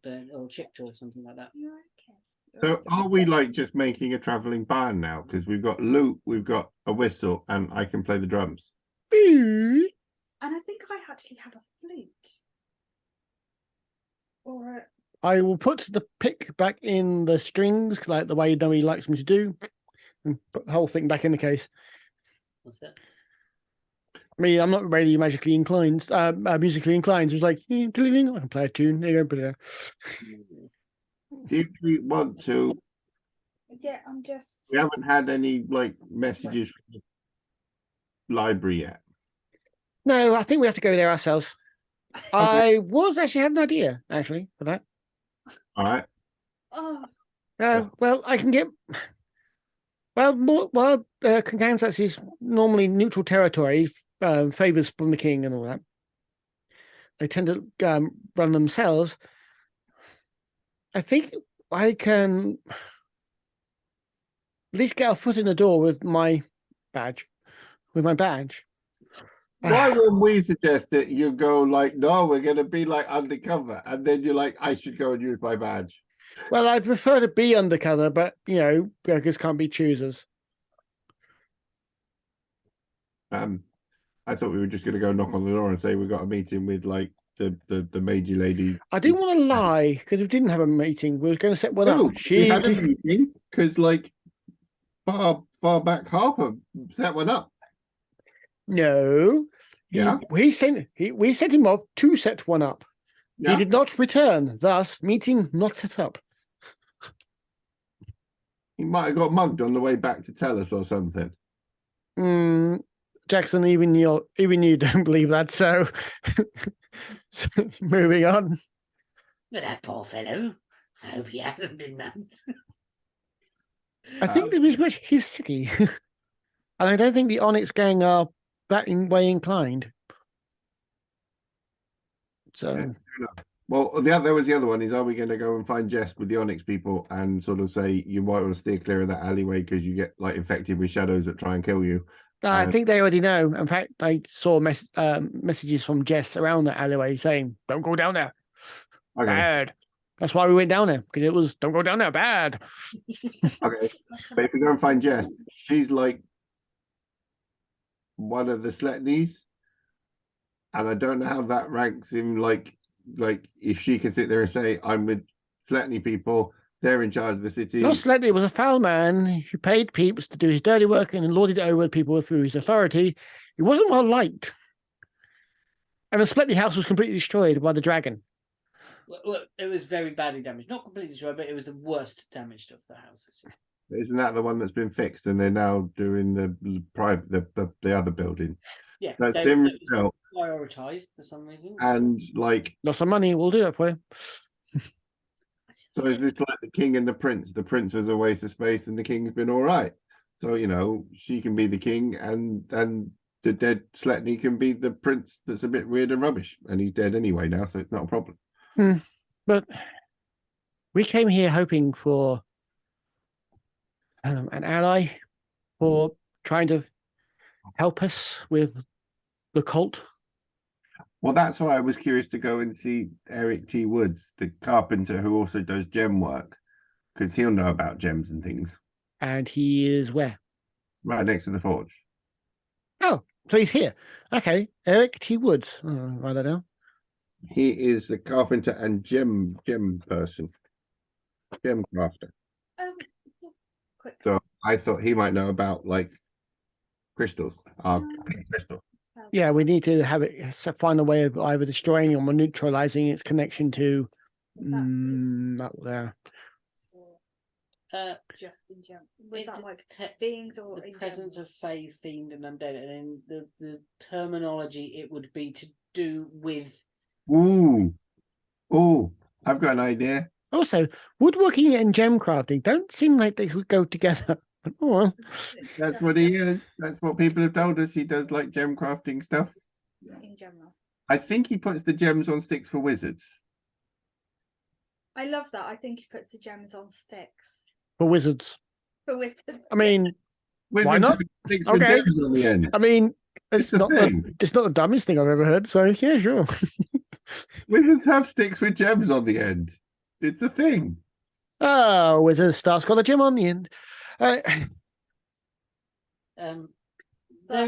chipped or something like that. You're okay. So are we like just making a traveling band now? Because we've got loot, we've got a whistle, and I can play the drums. And I think I actually have a flute. Or I will put the pick back in the strings, like the way he likes me to do, and put the whole thing back in the case. What's that? I mean, I'm not really musically inclined. Musically inclined. It's like, I can play a tune. There you go, put it there. Do we want to? yeah, I'm just. We haven't had any like messages from the library yet. No, I think we have to go there ourselves. Okay. I was actually had an idea for that. All right. Oh. Well, I can get. Well, Kansas is normally neutral territory, favors from the king and all that. They tend to run themselves. I think I can at least get a foot in the door with my badge. Why wouldn't we suggest that you go like, no, we're going to be like undercover, and then you're like, I should go and use my badge? Well, I'd prefer to be undercover, but beggars can't be choosers. I thought we were just going to go knock on the door and say we got a meeting with like the major lady. I didn't want to lie because we didn't have a meeting. We were going to set one up. We had a meeting because like far back Harper set one up. No. We sent him up to set one up. Yeah. He did not return, thus meeting not set up. He might have got mugged on the way back to tell us or something. Jackson, even you don't believe that, so, moving on. That poor fellow. I hope he hasn't been mugged. I think it was much his city. And I don't think the Onyx gang are that way inclined. So, yeah, well, there was the other one. Is are we going to go and find Jess with the Onyx people and sort of say you might want to steer clear of that alleyway because you get like infected with shadows that try and kill you? I think they already know. In fact, they saw messages from Jess around that alleyway saying, "Don't go down there, bad." That's why we went down there because it was "Don't go down there, bad." Okay, but if we go and find Jess, she's like one of the Sletneys, and I don't know how that ranks in like if she can sit there and say I'm with Sletney people, they're in charge of the city. Not Sletney was a foul man who paid peeps to do his dirty work and lorded it over people through his authority. He wasn't well liked, and the Sletney house was completely destroyed by the dragon. Well, it was very badly damaged. Not completely destroyed, but it was the worst damaged of the houses. Isn't that the one that's been fixed and they're now doing the private the other building? Yeah, that's been rebuilt, prioritized for some reason. And like lots of money, we'll do that for you. So is this like the king and the prince? The prince was a waste of space and the king's been all right. So, she can be the king and the dead Sletney can be the prince that's a bit weird and rubbish. And he's dead anyway now, so it's not a problem. But we came here hoping for an ally for trying to help us with the cult. Well, that's why I was curious to go and see Eric T. Woods, the carpenter who also does gem work, because he'll know about gems and things. And he is where? Right next to the forge. Oh, so he's here. Okay, Eric T. Woods. Write that down. He is the carpenter and gem person, gem crafter. Quick. So I thought he might know about like crystals, crystal. Yeah, we need to have it find a way of either destroying or neutralizing its connection to Not there. Just in general. Was that like beings or the presence of fae, fiend, and undead? And in the terminology, it would be to do with. Ooh, I've got an idea. Also, woodworking and gem crafting don't seem like they should go together. Oh, well. That's what he is. That's what people have told us. He does like gem crafting stuff. In general. I think he puts the gems on sticks for wizards. I love that. I think he puts the gems on sticks. For wizards. For wizards. I mean, Wizards why not? have sticks with Okay. gems on the end. I mean, It's a thing. it's not the dumbest thing I've ever heard. So yeah, sure. Wizards have sticks with gems on the end. It's a thing. Oh, wizard star's got a gem on the end. There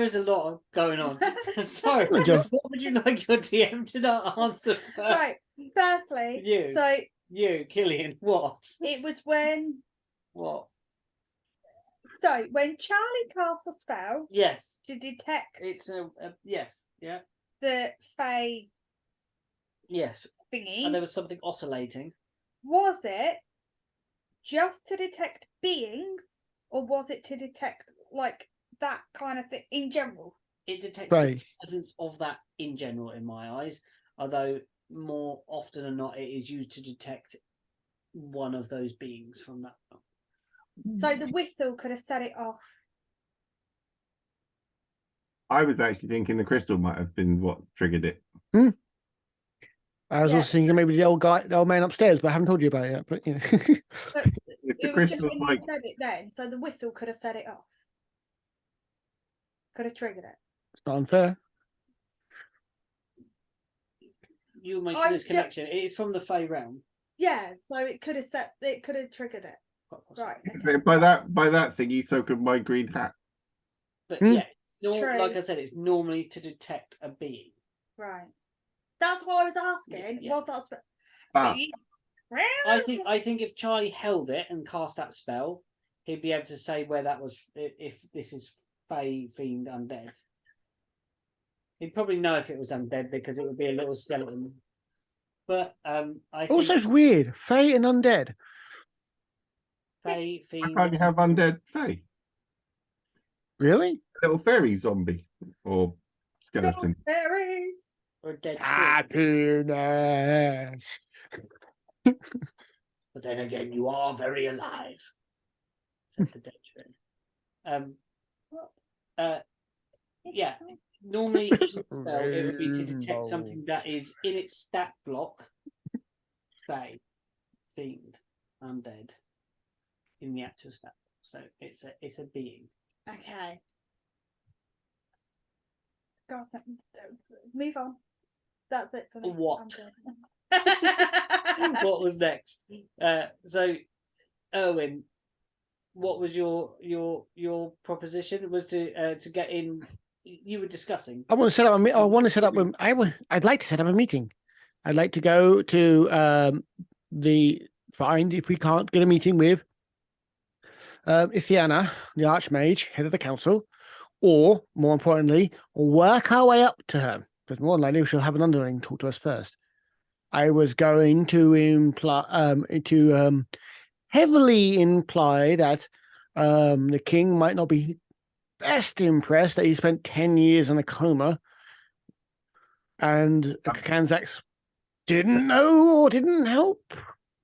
is a lot going on. Sorry, Just- what would you like your DM to not answer first? Right. Firstly, You. so You, Killian, what? it was when. What? So when Charlie cast a spell Yes. to detect It's a yes. Yeah. the Fae Yes. thingy, And there was something oscillating. was it just to detect beings, or was it to detect like that kind of thing in general? It detects Right. the presence of that in general, in my eyes. Although more often than not, it is used to detect one of those beings from that. So the whistle could have set it off. I was actually thinking the crystal might have been what triggered it. I was Yeah. also thinking maybe the old man upstairs, but I haven't told you about it yet. But yeah. But If the it was just crystal when like you said it then, so the whistle could have set it off. Could have triggered it. It's not unfair. You're making I'm this ju- connection. It is from the Fey realm. Yeah, so it could have triggered it. Quite possibly. Right. Okay. by that thing you so could my green hat. But Hmm. yeah, True. like I said, it's normally to detect a being. Right. That's what I was asking. Yeah. Was that Ah, I think if Charlie held it and cast that spell, he'd be able to say where that was. If this is Fey, fiend, undead, he'd probably know if it was undead because it would be a little skeleton. But I think Also, it's weird. Fae and undead. Fey, why fiend. can't you have undead fae? Really? Little fairy zombie or skeleton. Fairies. Or a dead tree. Happiness. But then again, you are very alive. Said the dead tree. Yeah. Normally, in a spell, it would be to detect something that is in its stat block. Say, fiend, undead, in the actual stat. So it's a being. Okay. God, move on. That's it for me. What? I'm good. What was next? So, Erwin, what was your proposition? Was to get in. You were discussing. I want to set up. I want to set up. I'd like to set up a meeting. I'd like to go to find if we can't get a meeting with Ithiana, the Archmage, head of the council, or more importantly, work our way up to her. Because more than likely, she'll have an underling talk to us first. I was going to heavily imply that the king might not be best impressed that he spent 10 years in a coma and the Kanzaks didn't know or didn't help.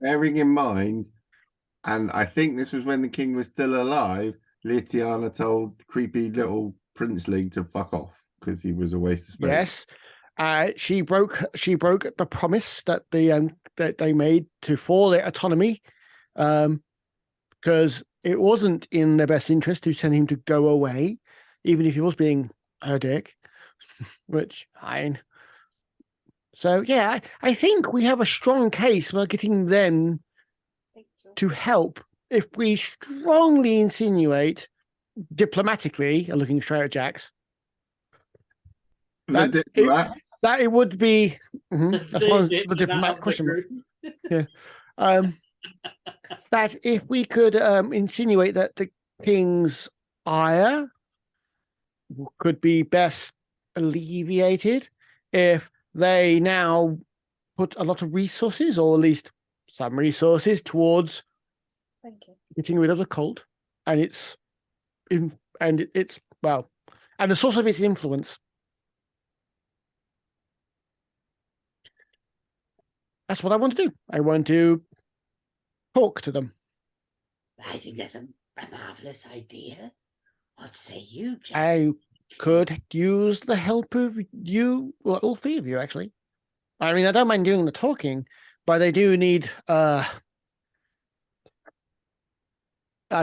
Bearing in mind, and I think this was when the king was still alive, Litiana told creepy little princeling to fuck off because he was a waste of space. Yes. She broke the promise that they made for their autonomy, because it wasn't in their best interest to send him to go away, even if he was being a dick. Which fine. So yeah, I think we have a strong case for getting them to help if we strongly insinuate diplomatically, looking straight at Jax, that it would be that's one of the diplomatic question. Yeah. That if we could insinuate that the king's ire could be best alleviated if they now put a lot of resources, or at least some resources towards Thank you. getting rid of the cult, and it's and the source of its influence. That's what I want to do. I want to talk to them. I think that's a marvelous idea. What say you, Jack? I could use the help of you, well, all three of you, actually. I mean, I don't mind doing the talking, but I do need, I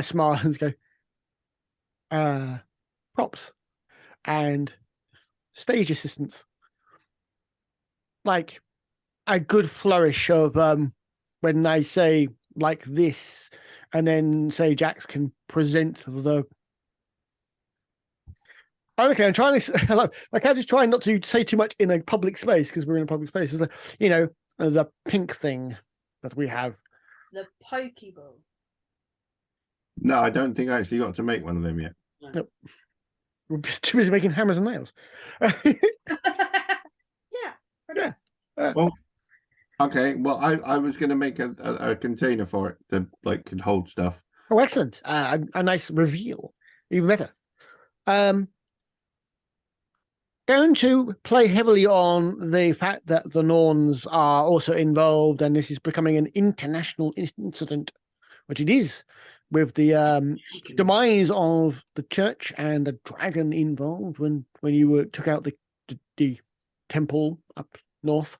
smile and go, props and stage assistance. Like a good flourish of, when I say like this, and then say Jax can present the. Okay, I'm trying to. Like, I'm just trying not to say too much in a public space because we're in a public space. It's like, the pink thing that we have. The Pokeball. No, I don't think I actually got to make one of them yet. Nope. We're too busy making hammers and nails. Yeah. Yeah. Well, okay. Well, I was going to make a container for it that like could hold stuff. Oh, excellent. A nice reveal. Even better. Going to play heavily on the fact that the Norns are also involved, and this is becoming an international incident, which it is, with the demise of the church and the dragon involved when you took out the temple up north.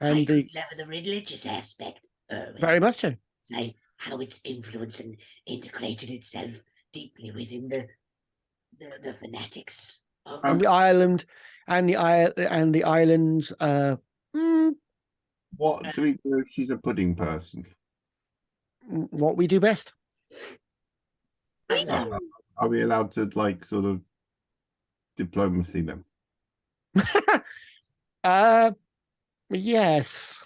And I could lever the religious aspect. Very much so. Say how it's influenced and integrated itself deeply within the fanatics. On the island and the islands. What do we do if she's a pudding person? What we do best. Are we allowed to like sort of diplomacy them? Yes.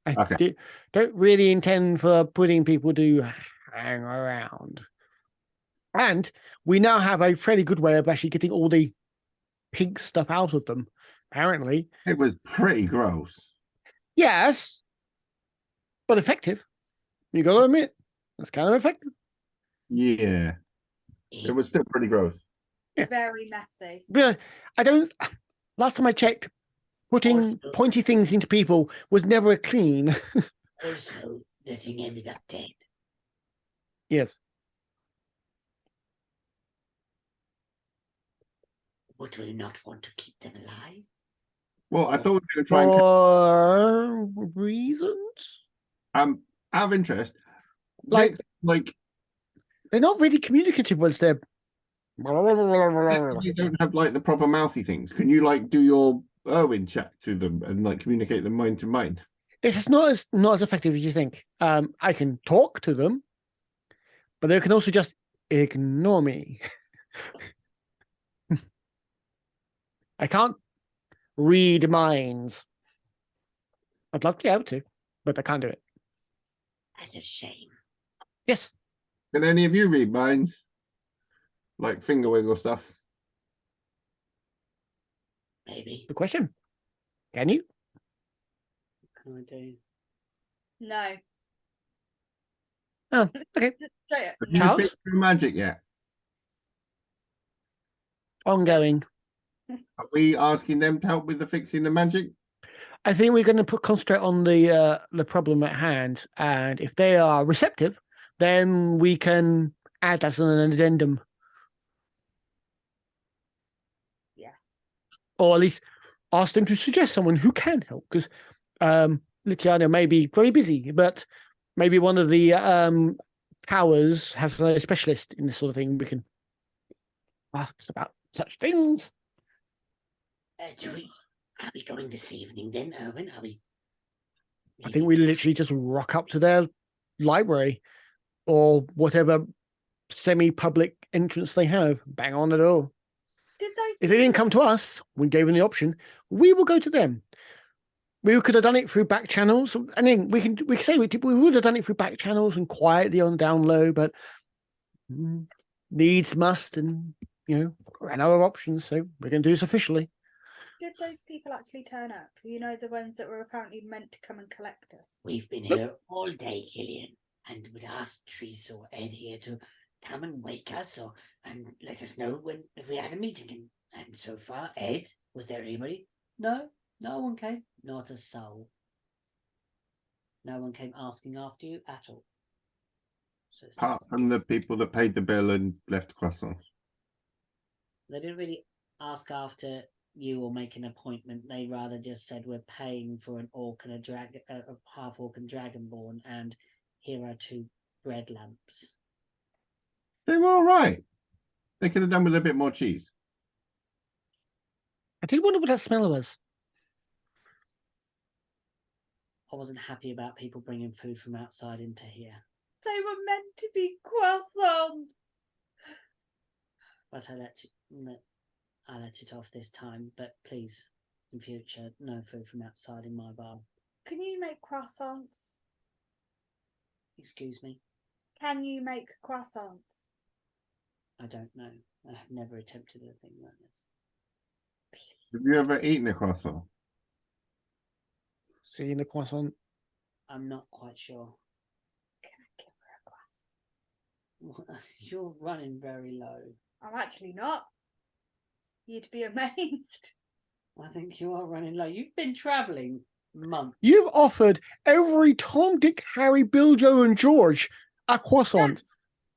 Okay. Don't really intend for pudding people to hang around. And we now have a fairly good way of actually getting all the pink stuff out of them, apparently. It was pretty gross. Yes, but effective. You got to admit, that's kind of effective. Yeah. It was still pretty gross. Yeah. Very messy. But last time I checked, putting pointy things into people was never clean. Also, the thing ended up dead. Yes. Would we not want to keep them alive? Well, I thought we were going to try For reasons? out of interest, Like they're not really communicative once they're. you don't have like the proper mouthy things. Can you like do your Irwin check to them and like communicate them mind to mind? It's not as effective as you think. I can talk to them, but they can also just ignore me. I can't read minds. I'd love to be able to, but I can't do it. That's a shame. Yes. Can any of you read minds? Like finger wiggle stuff? Maybe. Good question. Can you? What can I do? No. Oh, okay. Say it. Have you Charles? fixed your magic yet? Ongoing. Are we asking them to help with the fixing the magic? I think we're going to concentrate on the problem at hand, and if they are receptive, then we can add as an addendum. Yeah. Or at least ask them to suggest someone who can help, because Litiano may be very busy, but maybe one of the towers has a specialist in this sort of thing. We can ask us about such things. Are we going this evening then, Erwin? Are we? I think we literally just rock up to their library or whatever semi-public entrance they have, bang on the door. If they didn't come to us, we gave them the option, we will go to them. We could have done it through back channels. I mean, we can say we would have done it through back channels and quietly on down low, but needs must, and ran out of options, so we're going to do this officially. Did those people actually turn up? You know, the ones that were apparently meant to come and collect us. We've been here all day, Killian, and we'd asked Trees or Ed here to come and wake us and let us know if we had a meeting. And so far, Ed, was there anybody? No one came. Not a soul. No one came asking after you at all. So Apart from the people that paid the bill and left croissants. They didn't really ask after you or make an appointment. They rather just said we're paying for an orc and a half orc and dragonborn, and here are 2 bread lamps. They were all right. They could have done with a bit more cheese. I did wonder what that smell was. I wasn't happy about people bringing food from outside into here. They were meant to be croissants. But I let it off this time. But please, in future, no food from outside in my bar. Can you make croissants? Excuse me? Can you make croissants? I don't know. I have never attempted a thing like this. Have you ever eaten a croissant? Seen a croissant? I'm not quite sure. Can I give her a croissant? You're running very low. I'm actually not. You'd be amazed. I think you are running low. You've been travelling months. You've offered every Tom, Dick, Harry, Bill, Joe, and George a croissant.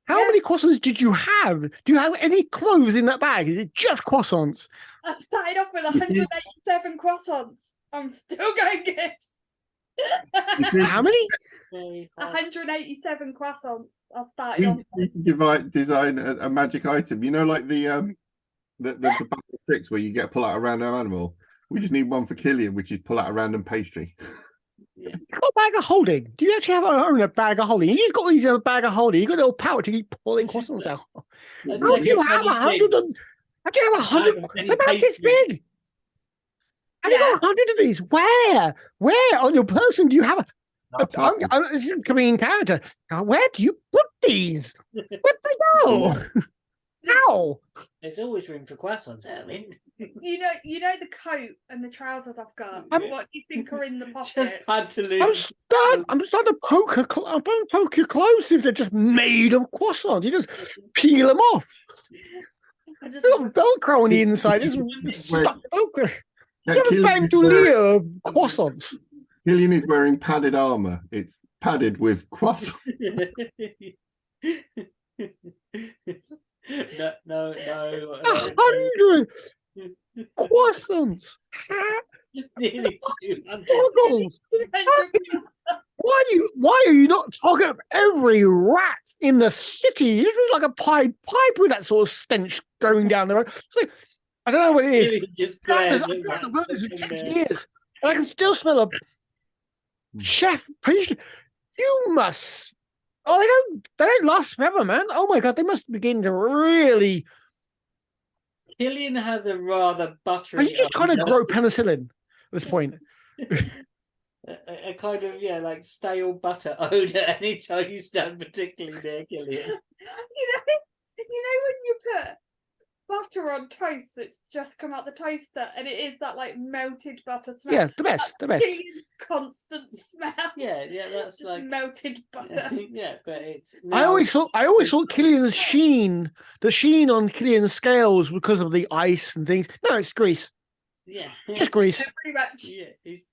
How many croissants did you have? Do you have any clothes in that bag? Is it just croissants? I started off with 187 croissants. I'm still going good. How many? 187 croissants. I've started We off. need to design a magic item. You know, like the battle tricks where you get pull out a random animal. We just need one for Killian, which is pull out a random pastry. Yeah. You've got a bag of holding. Do you actually own a bag of holding? You've got these in a bag of holding. You've got a little pouch to keep pulling croissants out. How do you have 100? How do you have 100? They're about this big. How do you got 100 of these? Where? Where on your person do you have this is coming in character. Where do you put these? Where'd they go? How? There's always room for croissants, Erwin. You know the coat and the trousers I've got. What do you think are in the pocket? Just had to lose. I'm starting to poke your clothes if they're just made of croissants. You just peel them off. They've got Velcro on the inside. Just stuck Velcro. You have a bandolier of croissants. Killian is wearing padded armor. It's padded with croissants. No. 100 croissants. Nearly 200. Goggles. Why are you not talking of every rat in the city? It's really like a pipe with that sort of stench going down the road. So, I don't know what it is. I've done this for 6 years, and I can still smell a chef pastry. You must. Oh, they don't last forever, man. Oh my god, they must begin to really. Killian has a rather buttery. Are you just trying to grow penicillin at this point? a kind of like stale butter odor anytime you stand particularly near Killian. You know when you put butter on toast that's just come out the toaster and it is that like melted butter smell. Yeah, the best. Killian's constant smell. Yeah, that's just like melted butter. Yeah, but it's. I always thought Killian's sheen, the sheen on Killian's scales because of the ice and things. No, it's grease. Yeah, just grease. Pretty much. Yeah, he's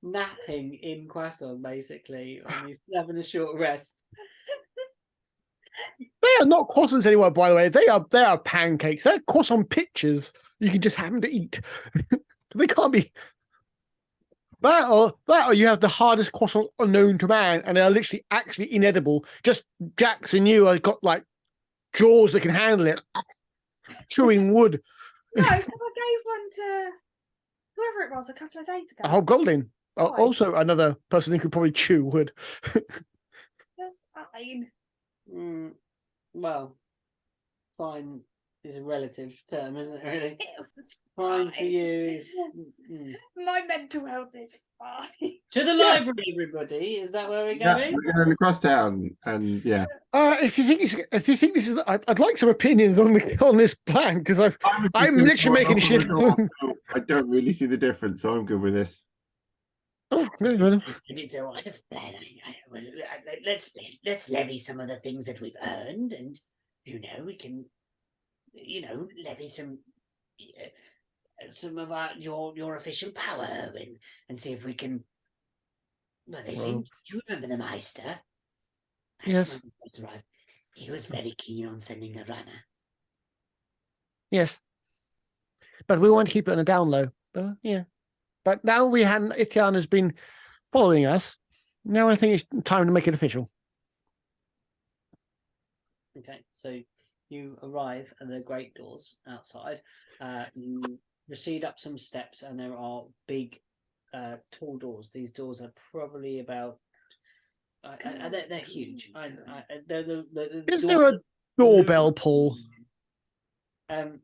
napping in croissant basically, and he's having a short rest. They are not croissants anymore, by the way. They are pancakes. They're croissant pictures you can just happen to eat. They can't be that or you have the hardest croissant unknown to man, and they're literally actually inedible. Just Jax and you have got like jaws that can handle it, chewing wood. No, I gave one to whoever it was a couple of days ago. A Hobgoblin. Also another person who could probably chew wood. Just fine. Well, fine is a relative term, isn't it? Really, fine for you. My mental health is fine. To the library, everybody. Is that where we're going? Yeah, we're going across town, and yeah. If you think this is, I'd like some opinions on this plan because I'm literally making shit. I don't really see the difference, so I'm good with this. Oh, It's a wonderful plan. Let's levy some of the things that we've earned, and we can, levy some of your official power, and see if we can. Well, they seem. You remember the Meister? Yes. He was very keen on sending a runner. Yes, but we want to keep it on the down low. Yeah. But now Ithyan has been following us. Now I think it's time to make it official. Okay, so you arrive at the great doors outside. You proceed up some steps, and there are big, tall doors. These doors are probably about. They're huge. Is there a doorbell pull? The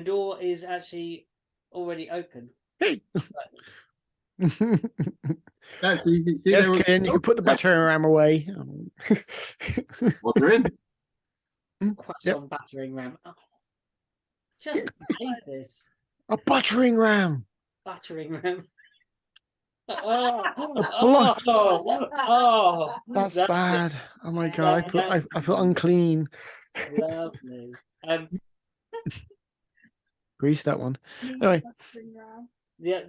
door is actually already open. Hey. Yes, Killian, you can put the battering ram away. What they're in? Croissant battering ram. Oh, just like this. A battering ram. Battering ram. That's bad. Oh my god, I feel unclean. Lovely. Grease that one. Anyway. Yeah,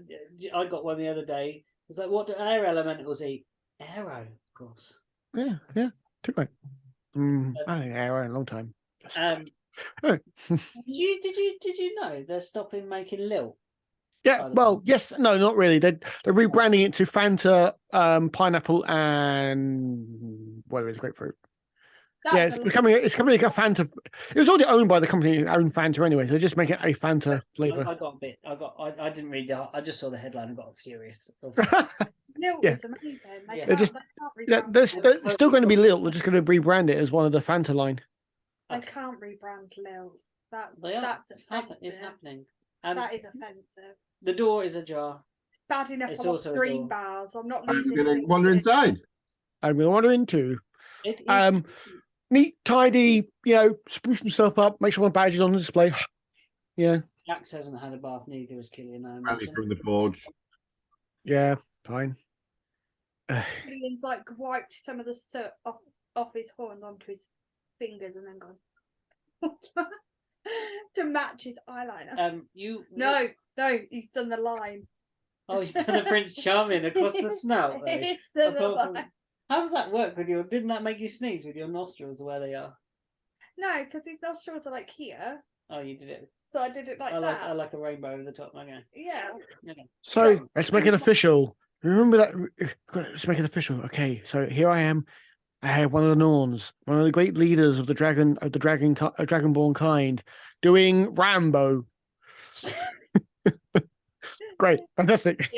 I got one the other day. It's like, what do air elementals eat? Arrow, of course. Yeah. Took like I think arrow in a long time. Did you know they're stopping making Lil? Yeah, well, yes, no, not really. They're rebranding it to Fanta, pineapple, and whatever is grapefruit. It's becoming a Fanta. It was already owned by the company who owned Fanta anyway, so they're just making a Fanta flavor. I got a bit. I didn't read that. I just saw the headline and got furious. It's amazing. They're still going to be Lil. They're just going to rebrand it as one of the Fanta line. I can't rebrand Lil. It's happening. That is offensive. The door is ajar. Bad enough. It's I also lost green bars. I'm not I'm losing. going to wander inside. I'm going to wander in too. It is Neat, tidy, spruce himself up, make sure my badge is on display. Yeah. Jax hasn't had a bath, neither has Killian. Rally from the forge. Yeah, fine. Killian's wiped some of the soot off his horns onto his fingers and then gone to match his eyeliner. No, he's done the line. Oh, he's done the Prince Charming across the snout. How does that work with didn't that make you sneeze with your nostrils where they are? No, because his nostrils are here. Oh, you did it. So I did it that. I like a rainbow over the top. Okay. Yeah. So let's make it official. Remember that. Let's make it official. Okay. So here I am. I have one of the Norns, one of the great leaders of the dragonborn kind, doing Rambo. Great, fantastic.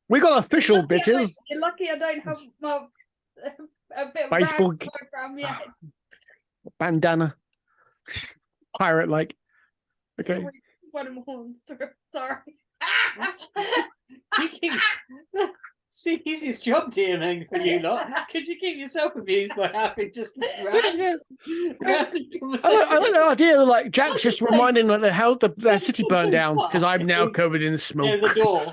We got official, bitches. You're lucky I don't have a bit of baseball program yet. Bandana, pirate like. Okay. One of my horns. Sorry. It's the easiest job, DMing for you lot, because you keep yourself amused by having just I like the idea of Jack's just reminding how the city burned down because I'm now covered in smoke. There's a door.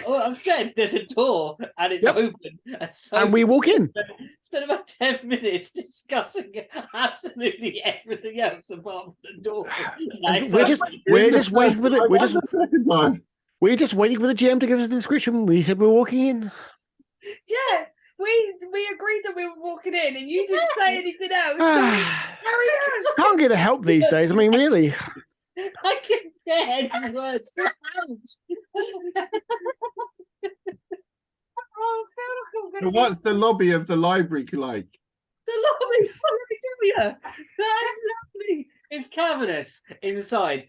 I've said there's a door and it's open, and we walk in. Spend about 10 minutes discussing absolutely everything else apart from the door. We're just waiting for the We're just waiting for the GM to give us the description. We said we're walking in. Yeah, we agreed that we were walking in, and you didn't say anything else. Can't get a help these days. I mean, really. I can get any words So what's the lobby of the library like? The lobby, that's lovely. It's cavernous inside.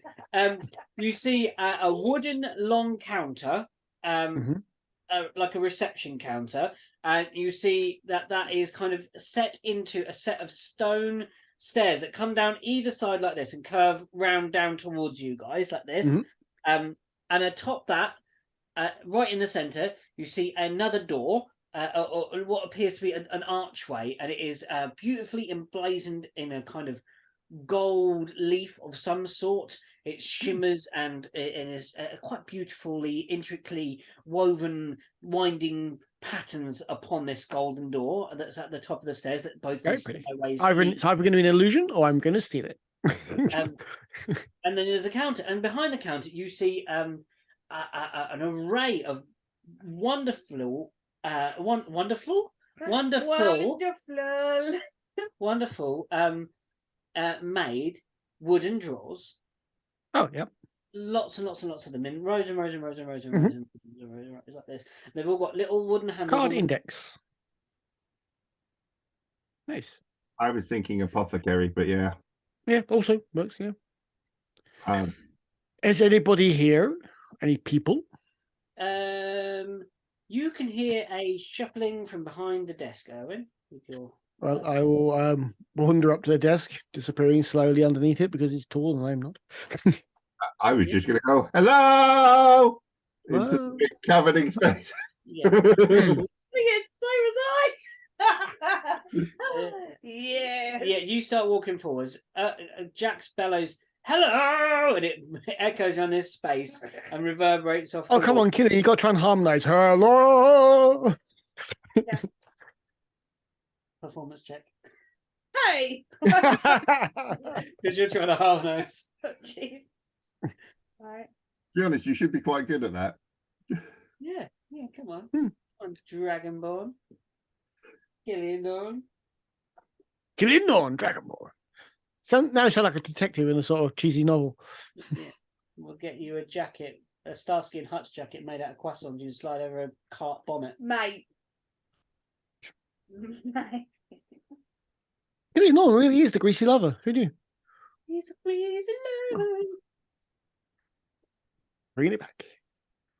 You see a wooden long counter, like a reception counter, and you see that is kind of set into a set of stone stairs that come down either side like this and curve round down towards you guys like this. And atop that, right in the center, you see another door, or what appears to be an archway, and it is beautifully emblazoned in a kind of gold leaf of some sort. It shimmers and is quite beautifully, intricately woven, winding patterns upon this golden door that's at the top of the stairs that both these stairways. It's either going to be an illusion or I'm going to steal it. And then there's a counter, and behind the counter you see an array of wonderful made wooden drawers. Oh, yeah. Lots and lots and lots of them in rows and rows and rows and rows and rows and rows like this. They've all got little wooden handles. Card index. Nice. I was thinking apothecary, but yeah. Yeah, also works, yeah. Is anybody here? Any people? You can hear a shuffling from behind the desk, Owen. Well, I will wander up to the desk, disappearing slowly underneath it because it's tall and I'm not. I was just going to go, hello! Into the big covered space. Yeah. Yeah. Yeah, you start walking forwards. Jax bellows, hello! And it echoes around this space and reverberates off. Oh, come on, Killian, you got to try and harmonize. Hello! Yeah. Performance check. Hey! Because you're trying to harmonize. Oh, jeez. Right. To be honest, you should be quite good at that. Yeah, come on. On Dragonborn. Killian. Killian Dragonborn. Now you sound like a detective in a sort of cheesy novel. Yeah. We'll get you a jacket, a Starsky and Hutch jacket made out of croissants. You can slide over a cart bonnet. Mate. Killian really is the greasy lover. Who knew? He's a greasy lover. Bringing it back.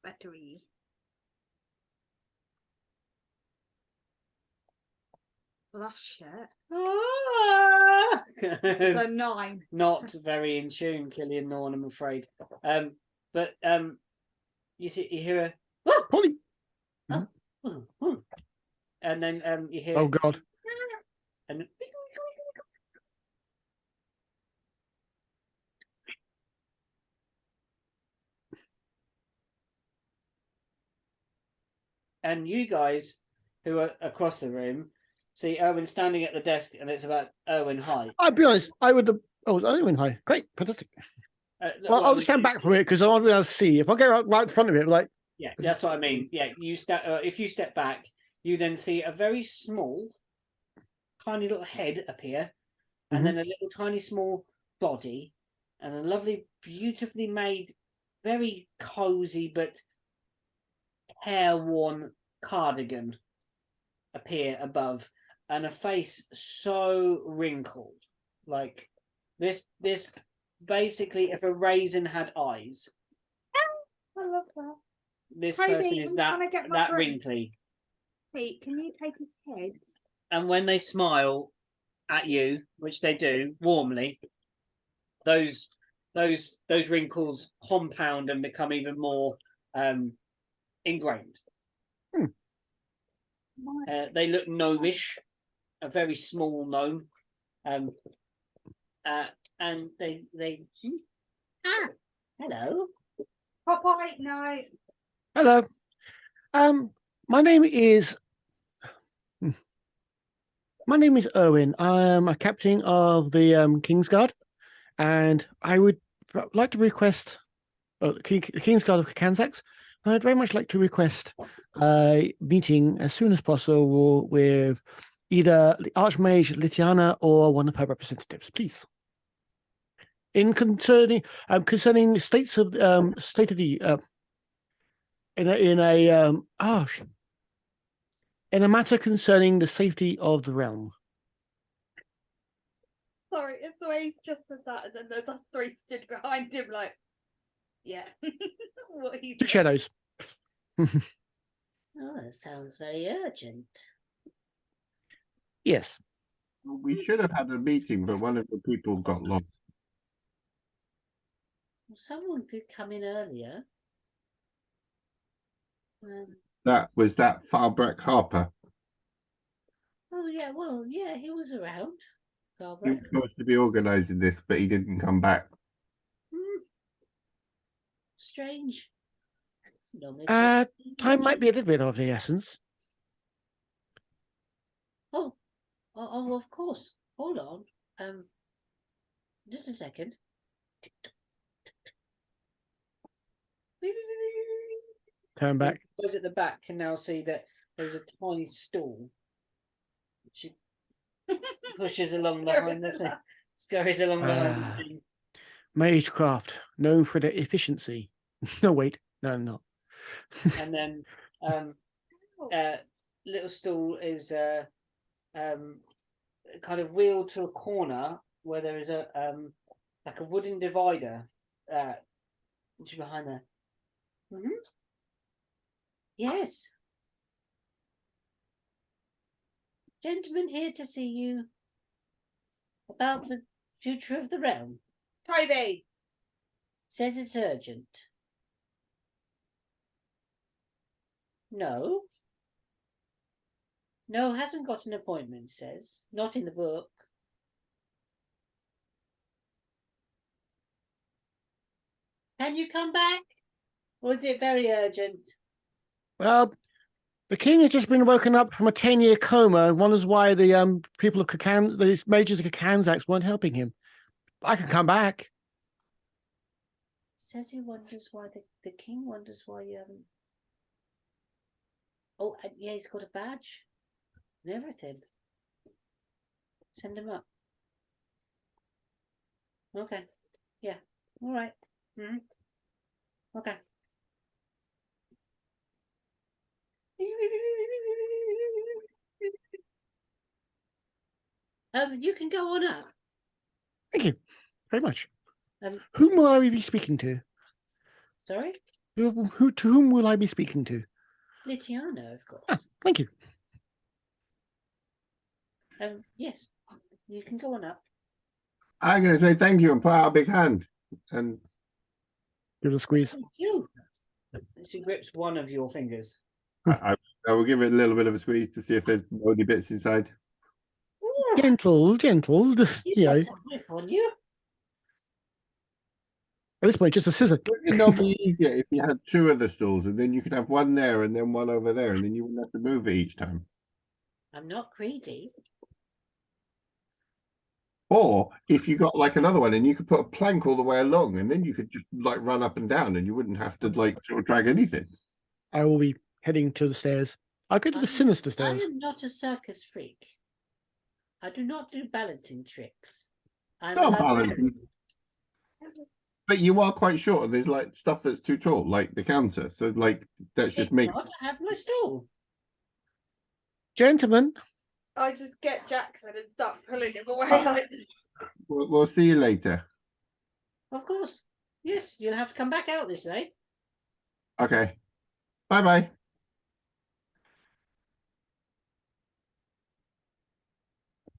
Battery. Well, that's shit. It's a 9. Not very in tune, Killian Norn, I'm afraid. But you hear a Polly. And then you hear. Oh God. And you guys who are across the room see Owen standing at the desk, and it's about Owen high. I'll be honest, I would have. Oh, Owen high. Great, fantastic. Well, I'll just stand back from it because I want to be able to see. If I go right in front of it, like. Yeah, that's what I mean. Yeah, if you step back, you then see a very small, tiny little head appear, and then a little tiny small body, and a lovely, beautifully made, very cozy but careworn cardigan appear above, and a face so wrinkled, like this basically if a raisin had eyes. I love that. This Toby, person is that wrinkly. Wait, can you take his head? And when they smile at you, which they do warmly, those wrinkles compound and become even more ingrained. They look gnomish, a very small gnome, and they hello. Popeye, no. Hello. My name is Owen. I'm a captain of the Kingsguard, and I would like to request Kingsguard of Kansax. I'd very much like to request a meeting as soon as possible with either the Archmage Litiana or one of her representatives, please. In concerning states of state of the in a matter concerning the safety of the realm. Sorry, it's the way he's just said that, and then there's us 3 stood behind him, like, yeah. What he's Two shadows. Oh, that sounds very urgent. Yes. We should have had a meeting, but one of the people got lost. Well, someone could come in earlier. That was that Farbrack Harper. Oh yeah, well, yeah, he was around. He was Farbrack. supposed to be organising this, but he didn't come back. Strange. Time might be a little bit of the essence. Oh, of course. Hold on. Just a second. Turn back. Those at the back can now see that there's a tiny stool. She pushes along behind the thing, scurries along behind the thing. Magecraft, known for their efficiency. No, wait, no, I'm not. And then little stool is kind of wheeled to a corner where there is a like a wooden divider which is behind there. Yes. Gentleman here to see you about the future of the realm. Toby! Says it's urgent. No. No, hasn't got an appointment, says. Not in the book. Can you come back? Or is it very urgent? Well, the king has just been woken up from a 10-year coma and wonders why the people of Kakan, the mages of Kakanzax weren't helping him. I can come back. Says he wonders why the king wonders why you haven't. Oh, yeah, he's got a badge and everything. Send him up. Okay. Yeah. All right. Okay. You can go on up. Thank you very much. Whom will I be speaking to? Sorry? To whom will I be speaking to? Litiano, of course. Thank you. Yes, you can go on up. I'm going to say thank you and put out a big hand. And give it a squeeze. Thank you. She grips one of your fingers. I will give it a little bit of a squeeze to see if there's moldy bits inside. Gentle, just, you know. Whip on you. At this point, just a scissor. Wouldn't it not be easier if you had two of the stools and then you could have one there and then one over there and then you wouldn't have to move it each time? I'm not greedy. Or if you got like another one and you could put a plank all the way along and then you could just like run up and down and you wouldn't have to like sort of drag anything. I will be heading to the stairs. I'll go to the sinister stairs. I am not a circus freak. I do not do balancing tricks. I'm Not balancing. But you are quite short and there's like stuff that's too tall, like the counter. So like that's just me. I have my stool. Gentlemen. I just get Jackson and start pulling him away. Like... We'll see you later. Of course. Yes, you'll have to come back out this way. Okay. Bye-bye.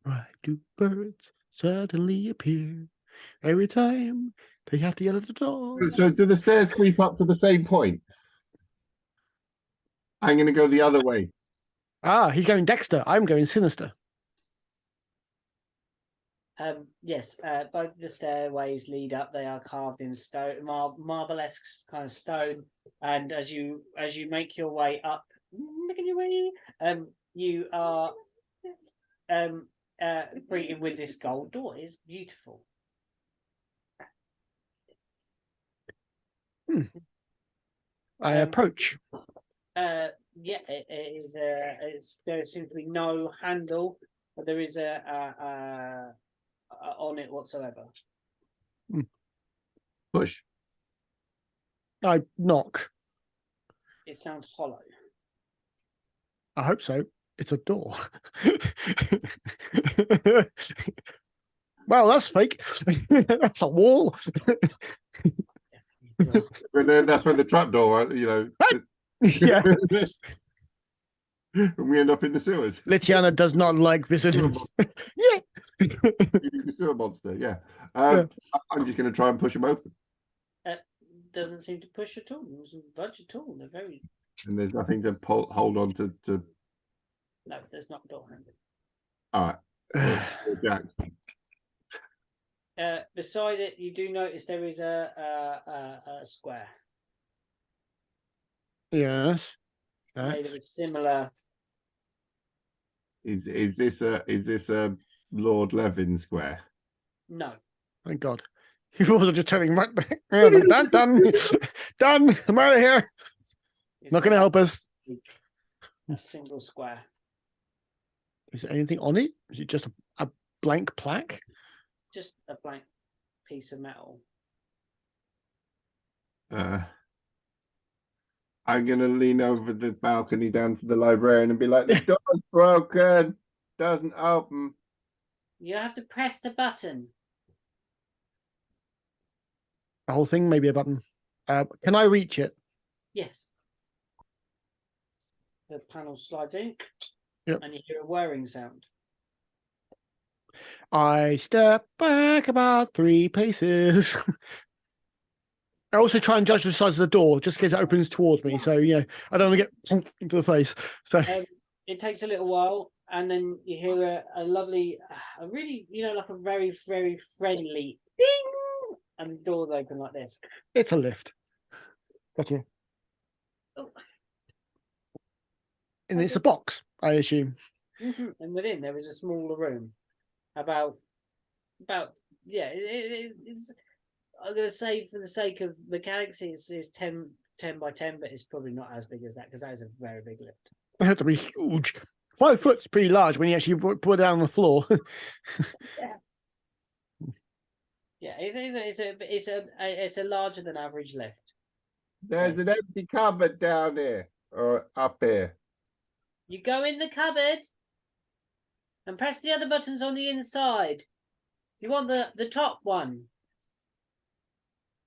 Why do birds suddenly appear every time they have to yell at the door? So do the stairs sweep up to the same point? I'm going to go the other way. He's going Dexter. I'm going Sinister. Yes, both the stairways lead up. They are carved in stone, marble-esque kind of stone. And as you make your way up, you are greeted with this gold door. It's beautiful. I approach. Yeah, it is. There seems to be no handle, but there is a on it whatsoever. Push. I knock. It sounds hollow. I hope so. It's a door. Well, that's fake. That's a wall. But then that's when the trapdoor, you know. Yeah. and we end up in the sewers. Litiana does not like visitors. Yeah. The sewer monster, yeah. I'm just going to try and push them open. Doesn't seem to push at all. Doesn't budge at all. They're very. And there's nothing to hold on to. No, there's not door handle. All right. Jacks. Beside it, you do notice there is a square. Yes. Made of a similar. Is this a Lord Levin square? No. Thank God. He wasn't just turning right back around. Done. Done. I'm out of here. It's Not going to help us. A single square. Is there anything on it? Is it just a blank plaque? Just a blank piece of metal. I'm going to lean over the balcony down to the librarian and be like, the door's broken. Doesn't open. You have to press the button. The whole thing, maybe a button. Can I reach it? Yes. The panel slides in. Yep. And you hear a whirring sound. I step back about 3 paces. I also try and judge the size of the door, just in case it opens towards me. So, I don't want to get into the face. So it takes a little while, and then you hear a lovely, a really, like a very, very friendly ding, and the doors open like this. It's a lift. Gotcha. Oh. And it's a box, I assume. Mm-hmm. And within there is a smaller room, about it's. I'm going to say, for the sake of mechanics, it's 10 by 10, but it's probably not as big as that, because that is a very big lift. It had to be huge. 5 foot's pretty large when you actually put it down on the floor. Yeah, it's a larger than average lift. There's an empty cupboard down here, or up here. You go in the cupboard and press the other buttons on the inside. You want the top one.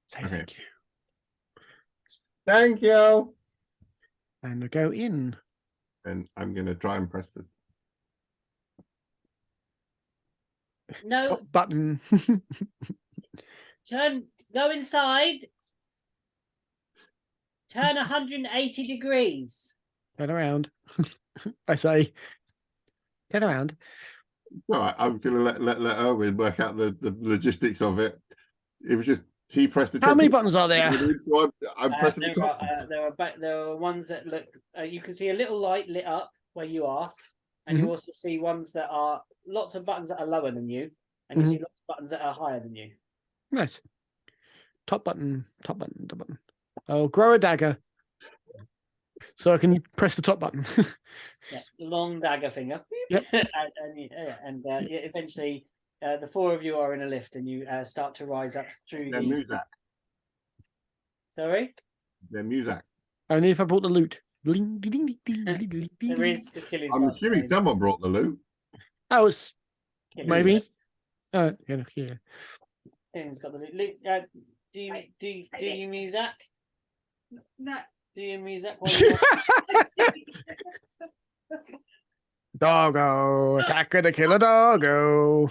Say thank you. Thank you. And I go in. And I'm going to try and press the top button. Go inside. Turn 180 degrees. Turn around. I say. Turn around. All right, I'm going to let Erwin work out the logistics of it. It was just he pressed the. How many buttons are there? I'm pressing the top. There are ones that look. You can see a little light lit up where you are, and you also see ones that are lots of buttons that are lower than you, and you see lots of buttons that are higher than you. Nice. Top button. Top button. Top button. I'll grow a dagger, so I can press the top button. Yeah, long dagger finger. Yep. and eventually. The 4 of you are in a lift, and you start to rise up through the music. Sorry? The music. Only if I brought the loot. There is. I'm assuming someone brought the loot. I was maybe. Yeah. Killian's got the loot. Do you music? No. Do you music? Doggo, attack the killer doggo.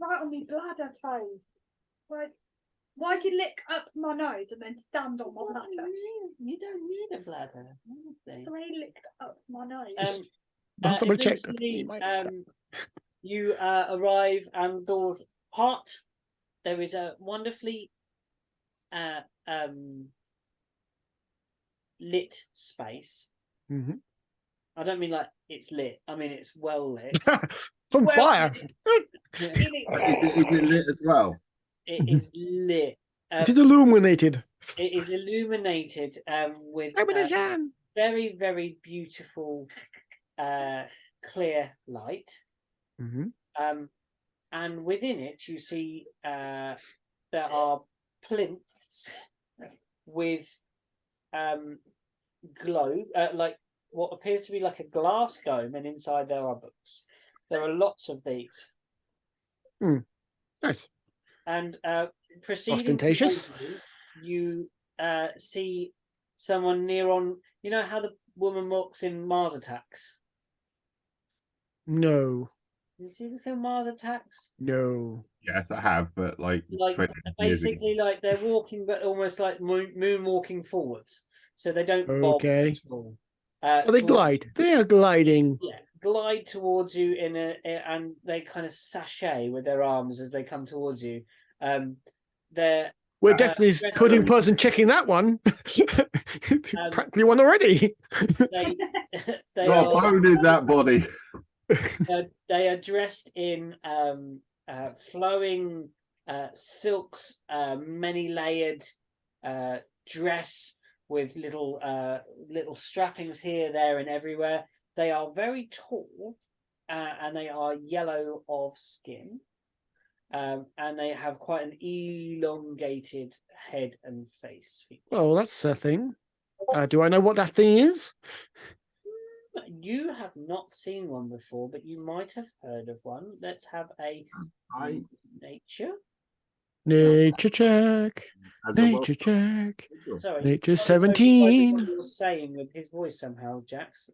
Right on me bladder toe. Why'd you lick up my nose and then stand on my bladder? You don't need a bladder. So I licked up my nose. Last time I checked. You arrive and doors hot. There is a wonderfully lit space. Mm-hmm. I don't mean like it's lit. I mean it's well lit. From fire. Is it lit as well? It is lit. It is illuminated. It is illuminated with very, very beautiful clear light. Mm-hmm. And within it, you see there are plinths with globe, like what appears to be like a glass dome, and inside there are books. There are lots of these. Nice. And proceeding, ostentatious. you see someone near on. You know how woman walks in Mars Attacks? No. You see the film Mars Attacks? No. Yes, I have, but like 20 years ago. basically like they're walking, but almost like moonwalking forwards, so they don't bob Okay. at all. Oh, they glide. They are gliding. Yeah, glide towards you and they kind of sashay with their arms as they come towards you. They're We're definitely putting person checking that one. Practically one already. they Your phone is that body. they are dressed in flowing silks, many layered dress with little strappings here, there, and everywhere. They are very tall, and they are yellow of skin, and they have quite an elongated head and face. Well, that's a thing. Do I know what that thing is? You have not seen one before, but you might have heard of one. Let's have a nature. Nature check. Nature check. Sorry, Nature 17. What you're saying with his voice somehow, Jax.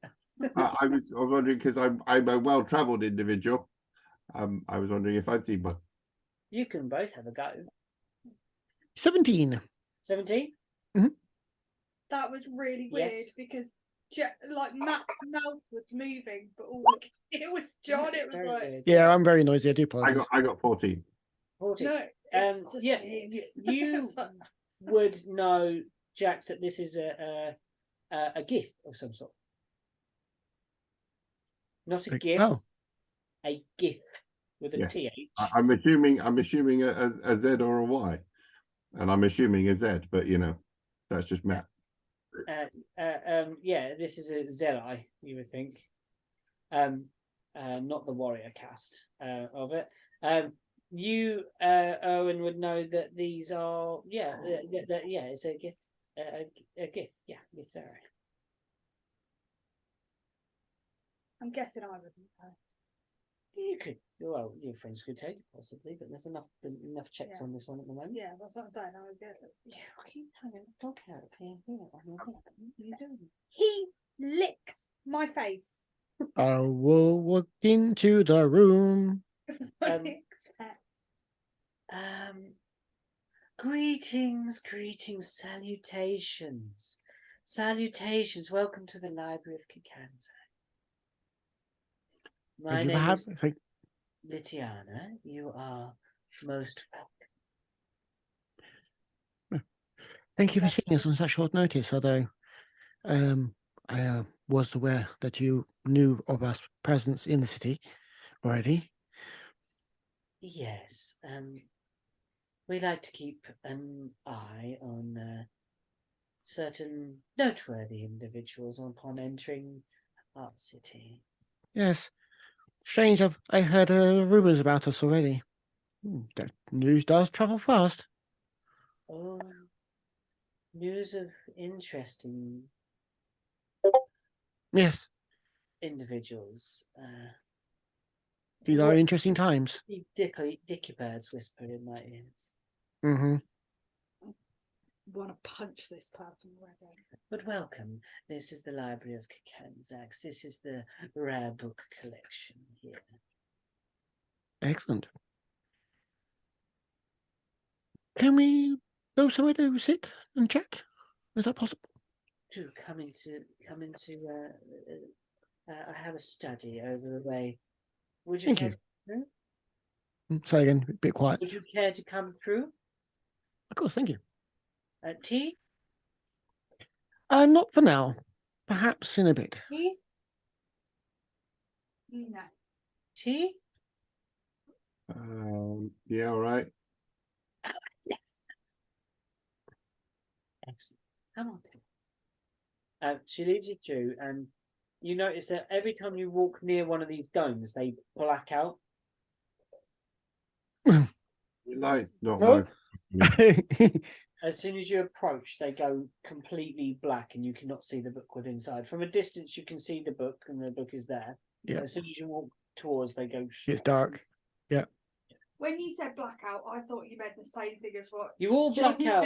I was wondering because I'm a well-travelled individual. I was wondering if I'd seen one. You can both have a go. 17. 17? Mm-hmm. That was really weird because like Matt's mouth was moving, but it was John. It was Very like weird. Yeah, I'm very noisy. I do apologize. I got 14. 14. no. Yeah, you would know, Jax, that this is a gift of some sort. Not a gift. Oh. A gift with a TH. I'm assuming a Z or a Y, and I'm assuming a Z, but you know, that's just Matt. Yeah, this is a Zeli, you would think. Not the warrior cast of it. You, Owen, would know that these are, it's a gift. A gift, sorry. I'm guessing I wouldn't know. You could, well, your friends could take it possibly, but there's enough checks on this one at the moment. Yeah, that's what I'm saying. I would get it. Yeah, I keep having a dog hair appear here on your head. What are you doing? He licks my face. I will walk into the room. What do you expect? Greetings, salutations. Welcome to the Library of Kikanza. My name is Litiana. You are most welcome. Thank you for seeing us on such short notice, although I was aware that you knew of our presence in the city already. Yes. We like to keep an eye on certain noteworthy individuals upon entering our city. Yes. Strange, I heard rumours about us already. That news does travel fast. Oh, news of interesting individuals. These are interesting times. Dicky birds whisper in my ears. Mm-hmm. Want to punch this person already. But welcome. This is the Library of Kikanzax. This is the rare book collection here. Excellent. Can we go somewhere to sit and chat? Is that possible? Do come into. I have a study over the way. Would you care to come through? Say again, a bit quiet. Would you care to come through? Of course, thank you. Tea? Not for now. Perhaps in a bit. Tea? No. Tea? Yeah, all right. Yes. Excellent. Come on. She leads you through, and you notice that every time you walk near one of these domes, they black out. Lights not working. As soon as you approach, they go completely black, and you cannot see the book within inside. From a distance, you can see the book, and the book is there. Yeah. As soon as you walk towards, they go. It's dark. Yeah. When you said blackout, I thought you meant the same thing as what You all black out.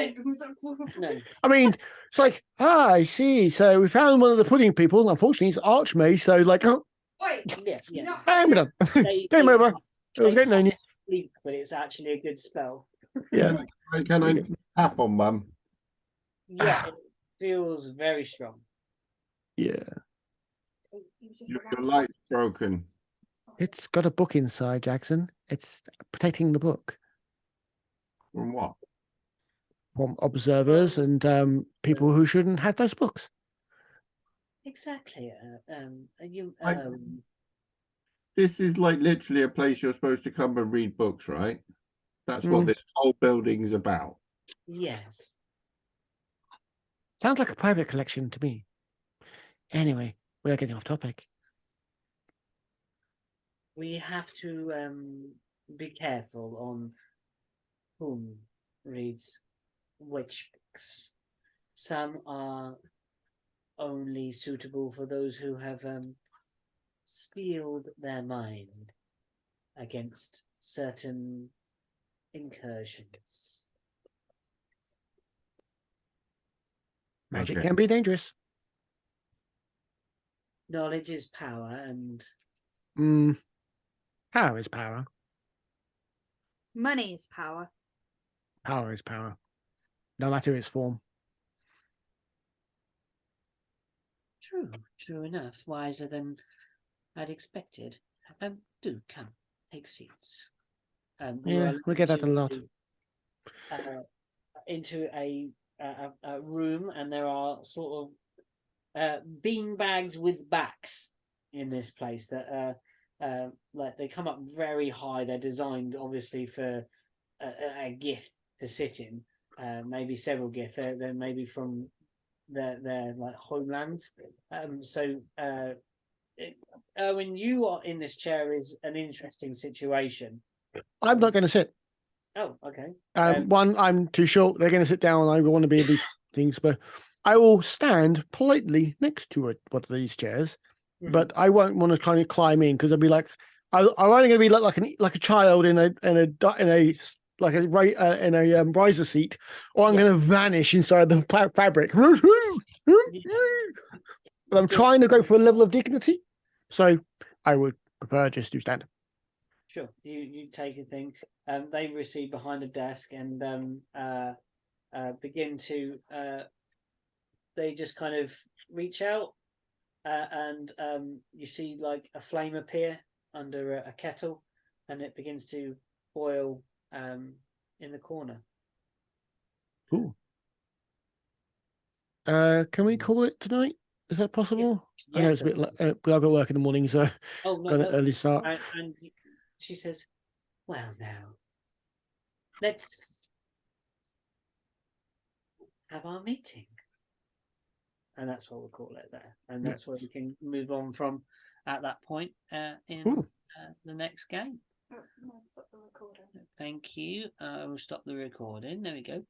No. I mean, it's like, I see. So we found one of the pudding people. Unfortunately, it's Archmage. So, like, oh, Wait, Yeah. no. I'm done. Game over. It was great knowing you. Sleep, but it's actually a good spell. Yeah. Can I tap on one? Yeah, it feels very strong. Yeah. Your light's broken. It's got a book inside, Jackson. It's protecting the book From what? from observers and people who shouldn't have those books. Exactly. This is like literally a place you're supposed to come and read books, right? That's what this whole building is about. Yes. Sounds like a private collection to me. Anyway, we're getting off topic. We have to be careful on whom reads which books. Some are only suitable for those who have steeled their mind against certain incursions. Magic Okay. can be dangerous. Knowledge is power, and Power is power. Money is power. Power is power. No matter its form. true enough. Wiser than I'd expected. Do come, take seats. Yeah, we get that a lot. Into a room, and there are sort of bean bags with backs in this place that like they come up very high. They're designed obviously for a gift to sit in. Maybe several gifts. They're maybe from their like homelands. When you are in this chair is an interesting situation. I'm not going to sit. Oh, okay. One, I'm too short. They're going to sit down. I want to be in these things, but I will stand politely next to one of these chairs. But I won't want to try and climb in because I'd be like, I'm only going to be like a child in a riser seat, or I'm going to vanish inside the fabric. But I'm trying to go for a level of dignity, so I would prefer just to stand. Sure, you take a thing. They recede behind a desk and begin to. They just kind of reach out, and you see like a flame appear under a kettle, and it begins to boil in the corner. Ooh. Can we call it tonight? Is that possible? Yeah. I know it's a bit. But I've got work in the morning, so got an early start. And she says, "Well, now let's have our meeting," and that's what we'll call it there, and that's where we can move on from at that point in the next game. Stop the recording. Thank you. We'll stop the recording. There we go.